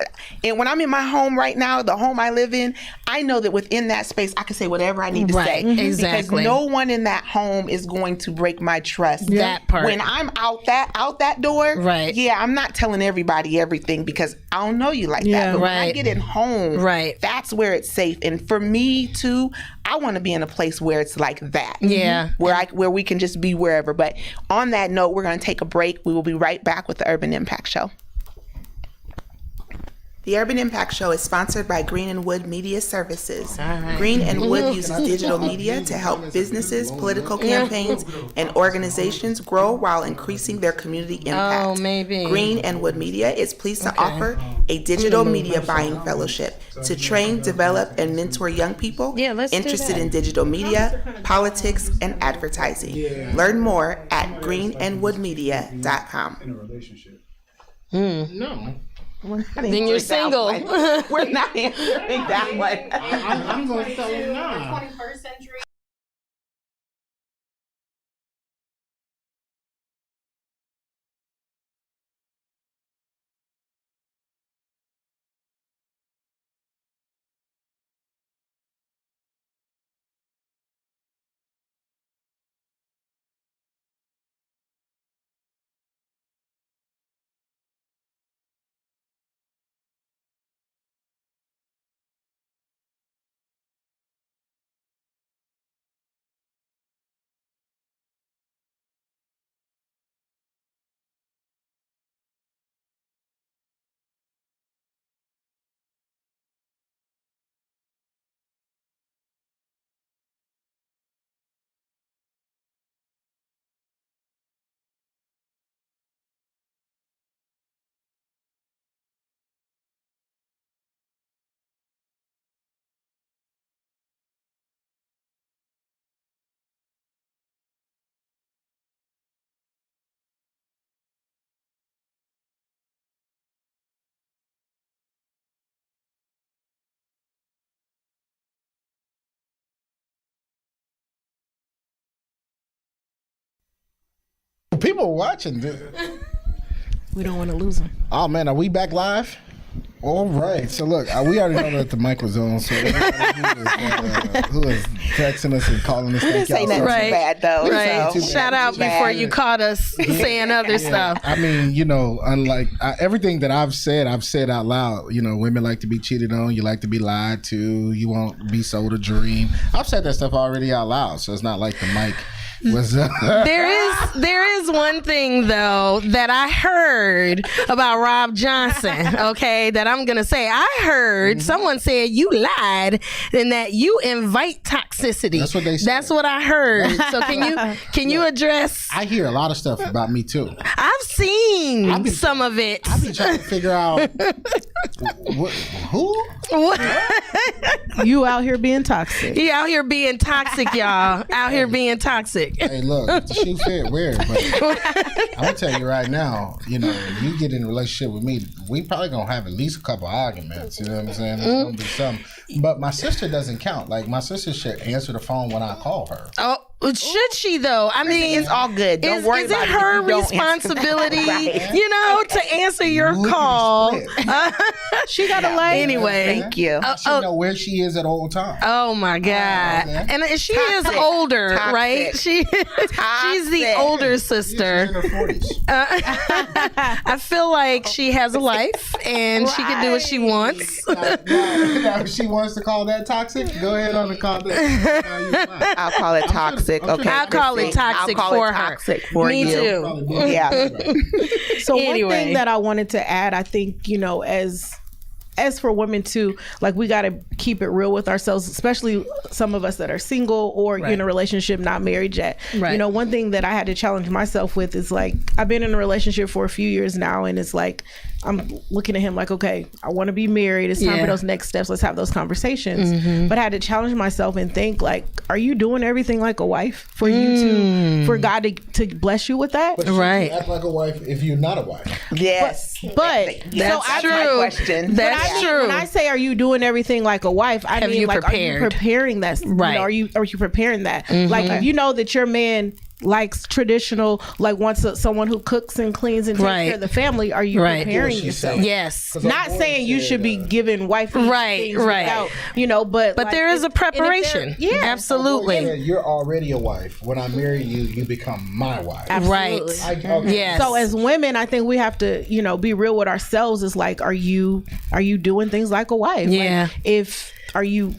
And when I'm in my home right now, the home I live in, I know that within that space, I can say whatever I need to say. Exactly. Because no one in that home is going to break my trust. That part. When I'm out that door, I'm not telling everybody everything because I don't know you like that. But when I get in home, that's where it's safe. And for me too, I want to be in a place where it's like that. Yeah. Where we can just be wherever. But on that note, we're going to take a break. We will be right back with the Urban Impact Show. The Urban Impact Show is sponsored by Green and Wood Media Services. Green and Wood uses digital media to help businesses, political campaigns, and organizations grow while increasing their community impact. Green and Wood Media is pleased to offer a digital media buying fellowship to train, develop, and mentor young people interested in digital media, politics, and advertising. Learn more at greenandwoodmedia.com. In a relationship. No. Then you're single. We're not answering that one. I'm going to tell you now. 21st century. People watching. We don't want to lose them. Oh man, are we back live? All right. So look, we already know that the mic was on. So everybody who is texting us and calling us, We didn't say nothing too bad though. Right. So. Shout out before you caught us saying other stuff. I mean, unlike everything that I've said out loud. Women like to be cheated on. You like to be lied to. You won't be sold a dream. I've said that stuff already out loud. So it's not like the mic was. There is one thing though that I heard about Rob Johnson. Okay, that I'm gonna say. I heard someone said you lied and that you invite toxicity. That's what they said. That's what I heard. So can you address? I hear a lot of stuff about me too. I've seen some of it. I've been trying to figure out who. You out here being toxic. He out here being toxic, y'all. Out here being toxic. Hey, look, if the shoe fit, wear it. But I'm gonna tell you right now, if you get in a relationship with me, we probably gonna have at least a couple arguments. You know what I'm saying? There's gonna be something. But my sister doesn't count. Like my sister should answer the phone when I call her. Oh, should she though? I mean, it's all good. Don't worry about it. Is it her responsibility, to answer your call? She got a lay. Anyway, thank you. I should know where she is at all times. Oh my God! And she is older, right? She's the older sister. She's in her 40s. I feel like she has a life and she can do what she wants. Now, if she wants to call that toxic, go ahead on and call that. I'll call it toxic. Okay, I'll call it toxic for her. Me too. Yeah. So one thing that I wanted to add, I think, as for women too, like we got to keep it real with ourselves, especially some of us that are single or in a relationship, not married yet. Right. One thing that I had to challenge myself with is like, I've been in a relationship for a few years now, and it's like, I'm looking at him like, okay, I want to be married. It's time for those next steps. Let's have those conversations. But I had to challenge myself and think like, are you doing everything like a wife for you to, for God to bless you with that? But you can act like a wife if you're not a wife. Yes. But that's my question. That's true. When I say, are you doing everything like a wife? I mean, you like, prepared? are you preparing that? Right. You know, are you preparing that? Like, if you know that your man likes traditional, like wants someone who cooks and cleans and takes care of the family, are you preparing yourself? Yes. Not saying you should be giving wifey things without, you know, but like, there is a preparation. Yeah, absolutely. You're already a wife. When I marry you, you become my wife. Absolutely. Right. Yes. So as women, I think we have to, you know, be real with ourselves. It's like, are you doing things like a wife? Yeah. Like, are you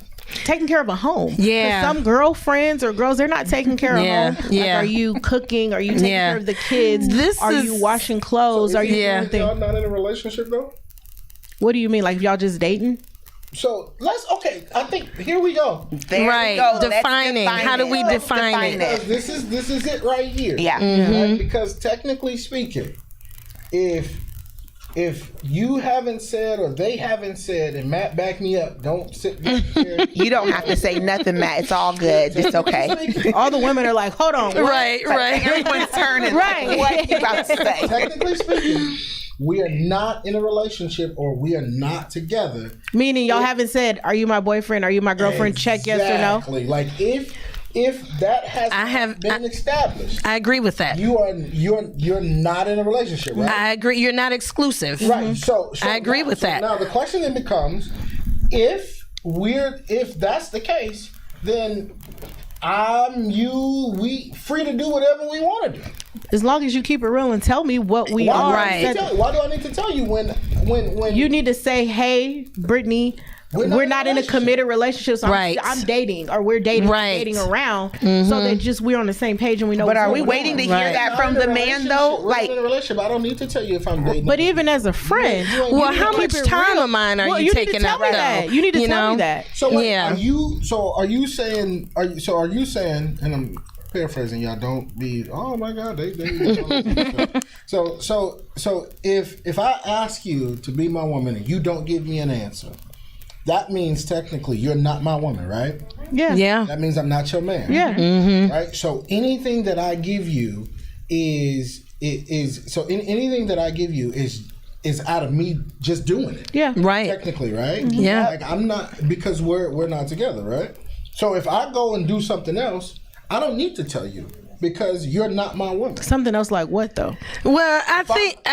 taking care of a home? Yeah. 'Cause some girlfriends or girls, they're not taking care of home. Yeah. Like, are you cooking? Are you taking care of the kids? Are you washing clothes? Are you doing Y'all things? not in a relationship though? What do you mean? Like, y'all just dating? So I think here we go. There Right. we go. Let's Defining. define How do it. we Let's define it? This is it right here. Yeah. Right? Because technically speaking, if you haven't said or they haven't said, and Matt, back me up, don't sit back there. You don't have to say nothing, Matt. It's all good. It's okay. All the women are like, hold on. What? Right. Everyone's turning. Right. What you about to say? Technically speaking, we are not in a relationship or we are not together. Meaning y'all haven't said, are you my boyfriend? Are you my girlfriend? Check yes or no. Exactly. Like if that has been established, I agree with that. you're not in a relationship, right? I agree. You're not exclusive. Right. So I agree with that. Now the question then becomes, if that's the case, then we free to do whatever we want to do. As long as you keep it real and tell me what we are. Right. Why do I need to tell you when You need to say, hey, Brittany, we're not in a committed relationship. So Right. I'm dating, or we're dating, dating around, so that just we're on the same page and we know. But what's are we going waiting on. to hear that from the man though? Like in a relationship, I don't need to tell you if I'm dating. But even as a friend, Well, how much time of mine are you taking up though? You need to tell me that. So wait, Yeah. are you saying? And I'm paraphrasing. Y'all don't be. Oh my God, they. So if I ask you to be my woman and you don't give me an answer, that means technically you're not my woman, right? Yeah. Yeah. That means I'm not your man. Yeah. Right. So anything that I give you is anything that I give you is out of me just doing it. Yeah. Right. Technically, right? Yeah. Like I'm not, because we're not together, right? So if I go and do something else, I don't need to tell you because you're not my woman. Something else like what though? Well, I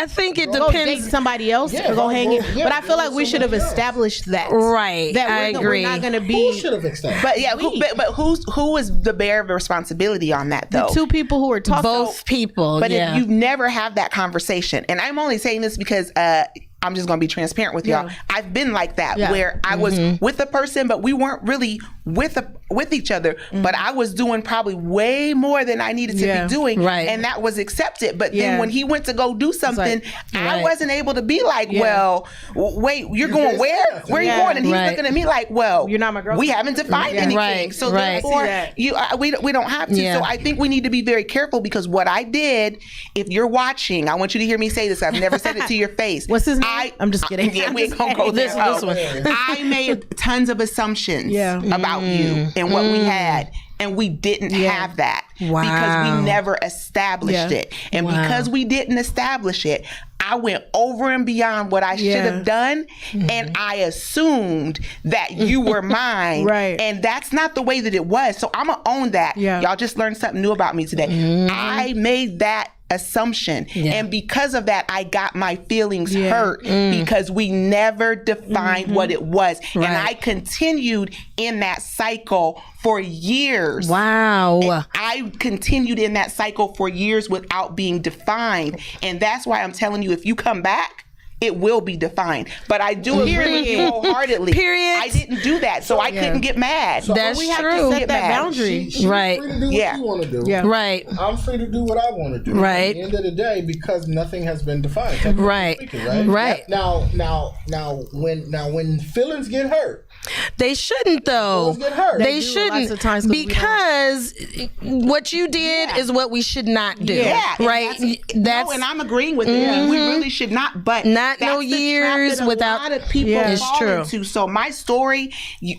think it Go date depends. somebody else Yeah, or go go- hang it. yeah, but I feel go like we with should have somebody else. established that. Right. That I we're agree. not going to Who be should have established? But yeah, who is the bearer of responsibility on that though? two people who are talking. Both people. But yeah. if you never have that conversation, and I'm only saying this because I'm just going to be transparent with y'all. Yeah. I've been like that Yeah. where I was with a person, but we weren't really with each other. But I was doing probably way more than I needed to Yeah. be doing, Right. and that was accepted. But Yeah. then when he went to go do something, I Right. wasn't able to be like, Yeah. well, wait, you're going can't say where? that. Where are you Yeah. going? And he's Right. looking at me like, well, You're not my girlfriend. we haven't defined Yeah. anything, Right. so Right. therefore I see that. we don't have to. Yeah. So I think we need to be very careful because what I did, if you're watching, I want you to hear me say this. I've never said it to your face. What's his name? I'm just kidding. Yeah, we ain't gonna go there. This one. I made tons of assumptions Yeah. about you and what we had. And we didn't have that because Wow. we never established Yeah. it. And because we didn't establish it, I went over and beyond what I should have done. And I assumed that you were mine. Right. And that's not the way that it was. So I'm going to own that. Yeah. Y'all just learned something new about me today. I made that assumption. And because of that, I got my feelings hurt because we never defined what it was. And I continued in that cycle for years. Wow. I continued in that cycle for years without being defined. And that's why I'm telling you, if you come back, it will be defined. But I do agree with you wholeheartedly. Period. I didn't do that, so I couldn't get mad. That's we have true. to Set get that mad. boundary. She's Right. free to do what Yeah. you want to do. Yeah. Right. I'm free to do what I want to do. Right. At the end of the day, because nothing has been defined. technically Right. speaking, right. Right. Now, when feelings get hurt, They shouldn't though. Girls get hurt. They do shouldn't lots of times 'cause we don't. because what you did is what we should not do. Yeah, and right. no, and I'm agreeing with it. We really should not. But Not that's no the trap years that without- a lot of people It's fall true. into. So my story,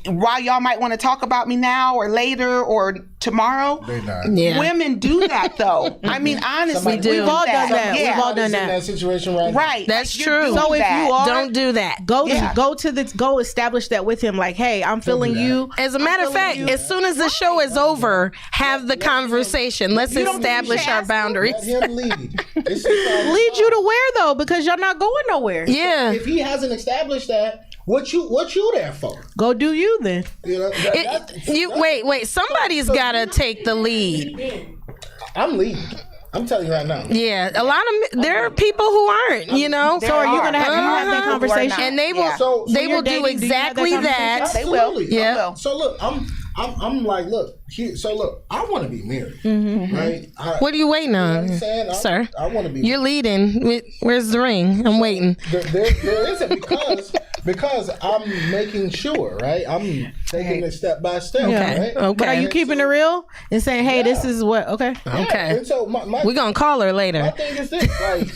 while y'all might want to talk about me now or later or tomorrow, They not. Yeah. women do that though. I mean, honestly, Somebody- we've all done that. Yeah. We've all done Somebody's in that situation right now. Right. That's Like, you're true. doing So if that. you are, Don't do that. go establish that with him. Like, hey, I'm feeling that. you. As a matter of fact, as soon as the show is over, have the conversation. Let's establish our boundaries. Let him lead. It's just- Lead you to where though? Because y'all not going nowhere. Yeah. If he hasn't established that, what you there for? Go do you then. You know, Wait. Somebody's got to take the lead. I'm leading. I'm telling you right now. Yeah, a lot of there are people who aren't. You know. So are you gonna have that conversation? And they will. Yeah. So They will you're do dating, do you have that exactly conversation? that. They will. Absolutely. Yeah. They will. So look, I'm like, look, I want to be married, right? What are you waiting You know on, what I'm saying? sir? I want to be. You're leading. Where's the ring? I'm waiting. There isn't because I'm making sure, right? I'm taking it step by step, Okay. right? Okay. But are you keeping it real and saying, hey, this is what? Okay. Yeah, Okay. And so my We're gonna call her my later. thing is this, like,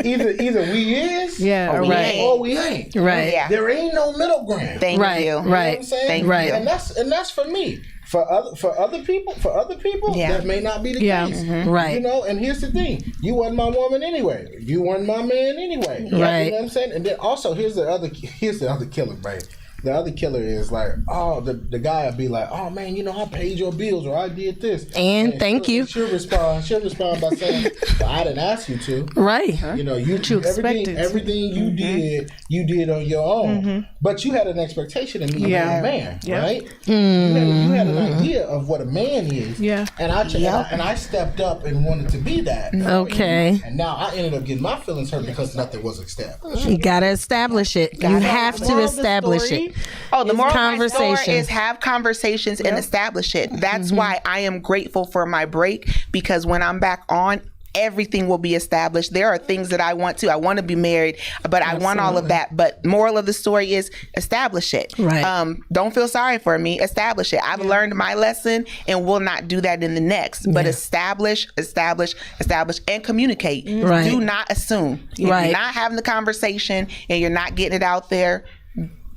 either we is, Yeah. Or we right. ain't. or we ain't. Right. Yeah. There ain't no middle ground. Thank Right, you. You know what I'm right, saying? Thank right. you. And that's for me. For other people, Yeah. that may not be the Yeah. case. Right. You know, and here's the thing: you wasn't my woman anyway. You weren't my man anyway. Right. You know what I'm saying? And then also here's the other killer, right? The other killer is like, oh, the guy will be like, oh man, you know, I paid your bills or I did this. And thank you. She'll respond by saying, well, I didn't ask you to. Right. You know, you expected. everything you did on your own. But you had an expectation of me being a man, right? You had an idea of what a man is. Yeah. And I stepped up and wanted to be that. Okay. And now I ended up getting my feelings hurt because nothing was established. You gotta establish it. You have to establish it. Oh, the moral of my conversation. story is have conversations and establish it. That's why I am grateful for my break, because when I'm back on, everything will be established. There are things that I want to be married, but I want all of that. But moral of the story is establish it. Right. Don't feel sorry for me. Establish it. I've learned my lesson and will not do that in the next. But establish, and communicate. Right. Do not assume. If Right. you're not having the conversation and you're not getting it out there,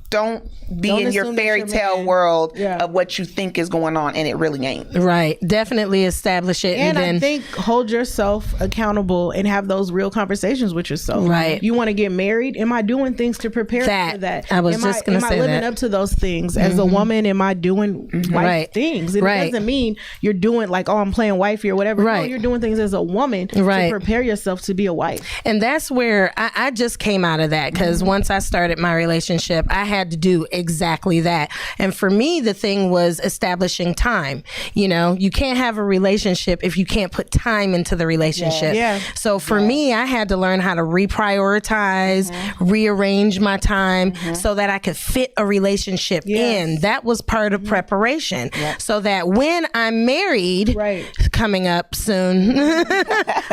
don't be in your assume that's fairy your tale man. world Yeah. of what you think is going on, and it really ain't. Right. Definitely establish it, And then I think hold yourself accountable and have those real conversations with yourself. Right. You want to get married? Am I doing things to prepare That. for that? I was am just gonna am say I living that. up to those things as a woman? Am I doing wife Right. things? And Right. it doesn't mean you're doing like, oh, I'm playing wifey or whatever. No, Right. you're doing things as a woman Right. to prepare yourself to be a wife. And that's where I just came out of that, because once I started my relationship, I had to do exactly that. And for me, the thing was establishing time. You know, you can't have a relationship if you can't put time into the relationship. Yeah. So for me, I had to learn how to reprioritize, rearrange my time so that I could fit a relationship in. That was part of preparation. So that when I'm married, Right. coming up soon,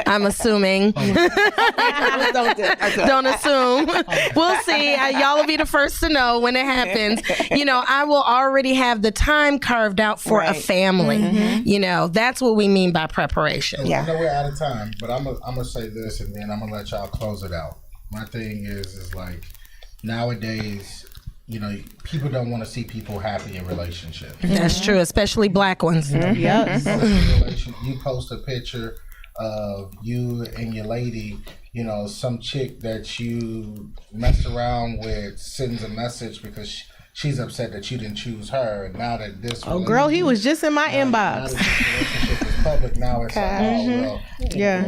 I'm assuming. Don't assume. We'll see. Y'all will be the first to know when it happens. You know, I will already have the time carved out for a family. You know, that's what we mean by preparation. Yeah. I know we're out of time, but I'm gonna say this and then I'm gonna let y'all close it out. My thing is like nowadays, you know, people don't want to see people happy in relationships. That's true, especially black ones. Yes. You post a picture of you and your lady, you know, some chick that you messed around with sends a message because she's upset that you didn't choose her, and now that this Oh, girl, he was just in my now inbox. that this relationship is public, now it's like, oh well, Yeah.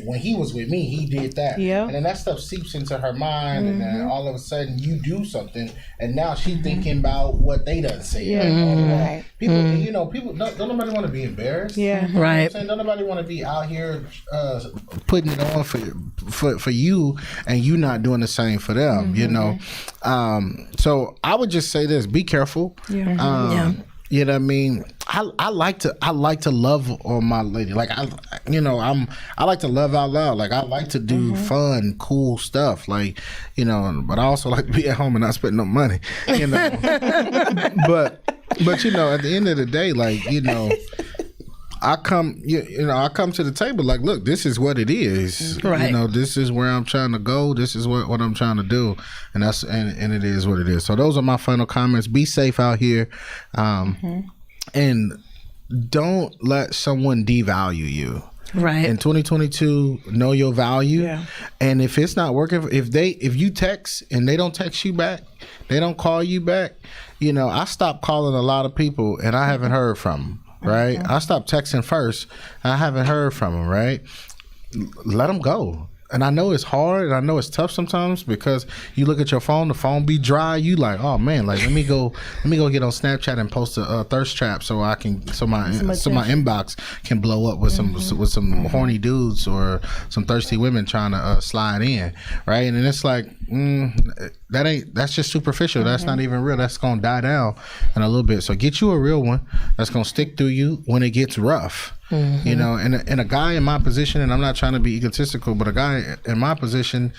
when he was with me, he did that, Yeah. and then that stuff seeps into her mind, and then all of a sudden you do something, and now she's thinking about what they done said. Right. People, you know, people don't nobody want to be embarrassed. Yeah. You know what I'm Right. saying? Don't nobody want to be out here putting it on for you, and you not doing the same for them. You know, so I would just say this: be careful. You know what I mean? I like to love on my lady. Like I like to love out loud. Like I like to do fun, cool stuff. Like, you know, but I also like to be at home and not spend no money. You know, but you know, at the end of the day, like, you know, I come to the table like, look, this is what it is. Right. You know, this is where I'm trying to go. This is what I'm trying to do, and and it is what it is. So those are my final comments. Be safe out here, and don't let someone devalue you. Right. In 2022, know your value. Yeah. And if it's not working, if you text and they don't text you back, they don't call you back. You know, I stopped calling a lot of people and I haven't heard from them. Right. I stopped texting first. I haven't heard from them. Right. Let them go. And I know it's hard and I know it's tough sometimes because you look at your phone, the phone be dry. You like, oh man, like let me go get on Snapchat and post a thirst trap so my inbox can blow up with some horny dudes or some thirsty women trying to slide in, right? And then it's like, that's just superficial. That's not even real. That's gonna die down in a little bit. So get you a real one that's gonna stick through you when it gets rough. You know, and a guy in my position, and I'm not trying to be egotistical, but a guy in my position,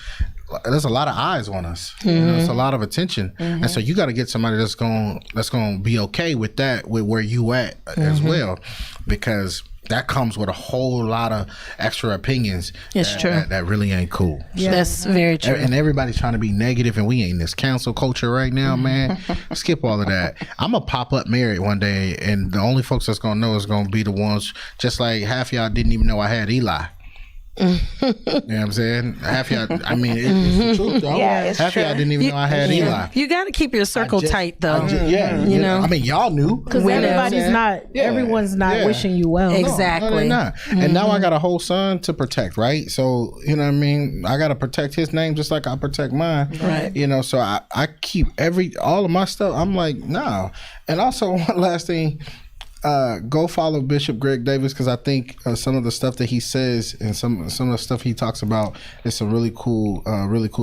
there's a lot of eyes on us. You know, it's a lot of attention, and so you got to get somebody that's going to be okay with that, with where you at as well, because that comes with a whole lot of extra opinions. It's true. That really ain't cool. Yeah. That's very true. And everybody's trying to be negative, and we ain't in this cancel culture right now, man. Skip all of that. I'm going to pop up married one day, and the only folks that's going to know is going to be the ones, just like half y'all didn't even know I had Eli. You know what I'm saying? Half y'all, I mean, it's the truth, though. Yeah, it's half true. Y'all didn't even know I had Eli. You got to keep your circle tight, though. You know. I mean, y'all knew. Because everyone's not wishing you well. Exactly. No, they're not. And now I got a whole son to protect, right? So, you know what I mean? I got to protect his name just like I protect mine. Right. You know, so I keep all of my stuff. I'm like, nah. And also, one last thing. Go follow Bishop Greg Davis because I think some of the stuff that he says and some of the stuff he talks about is some really cool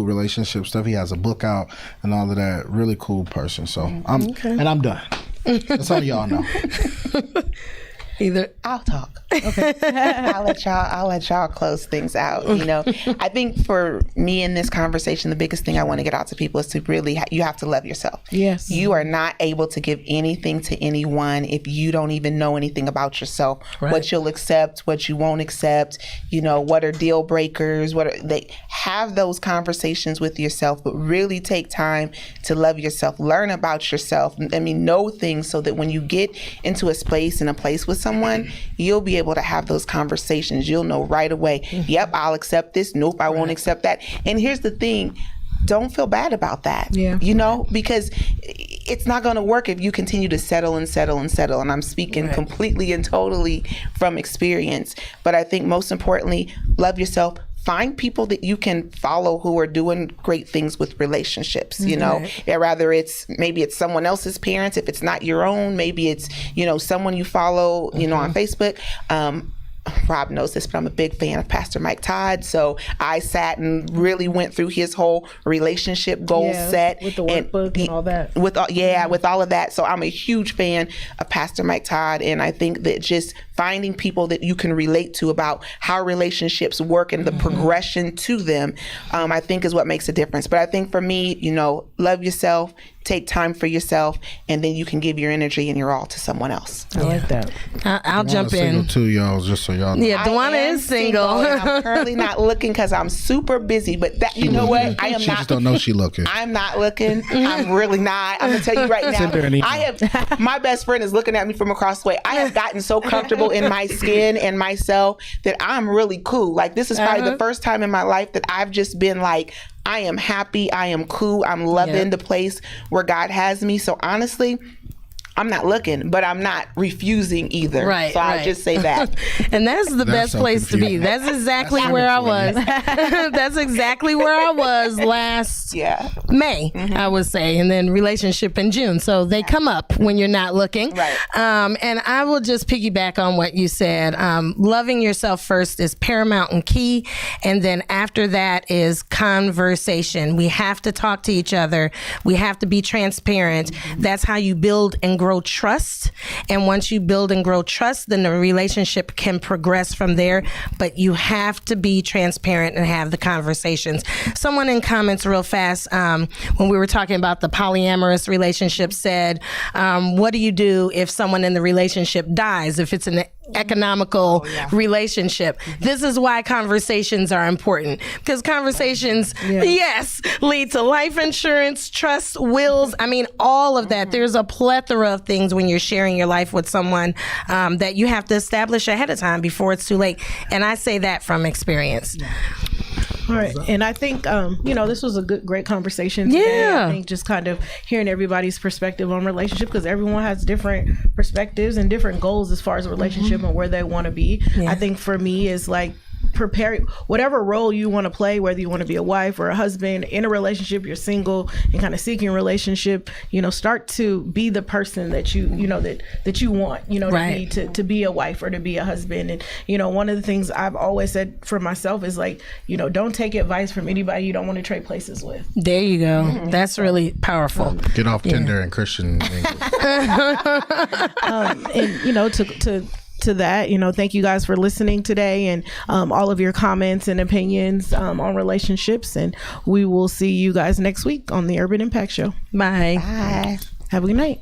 relationship stuff. He has a book out and all of that. Really cool person. So I'm done. That's all y'all know. I'll talk. Okay. I'll let y'all close things out. You know, I think for me in this conversation, the biggest thing I want to get out to people is to really, you have to love yourself. Yes. You are not able to give anything to anyone if you don't even know anything about yourself. Right. What you'll accept, what you won't accept, you know, what are deal breakers, they have those conversations with yourself, but really take time to love yourself, learn about yourself. I mean, know things so that when you get into a space with someone, you'll be able to have those conversations. You'll know right away, yep, I'll accept this. Nope, I won't accept that. And here's the thing, don't feel bad about that. Yeah. You know, because it's not going to work if you continue to settle. And I'm speaking completely and totally from experience. But I think most importantly, love yourself. Find people that you can follow who are doing great things with relationships, you know, rather maybe it's someone else's parents. If it's not your own, maybe it's, you know, someone you follow, you know, on Facebook. Rob knows this, but I'm a big fan of Pastor Mike Todd. So I sat and really went through his whole relationship goal set with the workbook and all that. With all of that. So I'm a huge fan of Pastor Mike Todd, and I think that just finding people that you can relate to about how relationships work and the progression to them, I think is what makes a difference. But I think for me, you know, love yourself, take time for yourself, and then you can give your energy and your all to someone else. I like that. I'll jump in. Single too, y'all, just so y'all know. Yeah, Dwana is single. And I'm currently not looking because I'm super busy. But that, you know what? I am she not. Just don't know she looking. I'm not looking. I'm really not. I'm gonna tell you right now. My best friend is looking at me from across the way. I have gotten so comfortable in my skin and myself that I'm really cool. Like this is probably the first time in my life that I've just been like, I am happy, I am cool, I'm loving the place where God has me. So honestly, I'm not looking, but I'm not refusing either. Right. So I'll just say that. And that's the best place to be. That's exactly where I was. That's exactly where I was last May, I would say, and then relationship in June. So they come up when you're not looking. Right. And I will just piggyback on what you said. Loving yourself first is paramount and key. And then after that is conversation. We have to talk to each other. We have to be transparent. That's how you build and grow trust. And once you build and grow trust, then the relationship can progress from there. But you have to be transparent and have the conversations. Someone in comments real fast, when we were talking about the polyamorous relationship, said, what do you do if someone in the relationship dies, if it's an economical relationship? This is why conversations are important, because conversations, yes, lead to life insurance, trust, wills. I mean, all of that. There's a plethora of things when you're sharing your life with someone that you have to establish ahead of time before it's too late. And I say that from experience. All right. And I think, this was a great conversation today. Yeah. I think just kind of hearing everybody's perspective on relationship, because everyone has different perspectives and different goals as far as a relationship and where they want to be. Yeah. I think for me is like, prepare whatever role you want to play, whether you want to be a wife or a husband in a relationship, you're single and kind of seeking a relationship, start to be the person that you that you want, right, to be a wife or to be a husband. And one of the things I've always said for myself is like, don't take advice from anybody you don't want to trade places with. There you go. Mm-hmm. That's really powerful. Get off Tinder and Christian and to that, thank you guys for listening today, and all of your comments and opinions on relationships, and we will see you guys next week on the Urban Impact Show. Bye. Bye. Have a good night.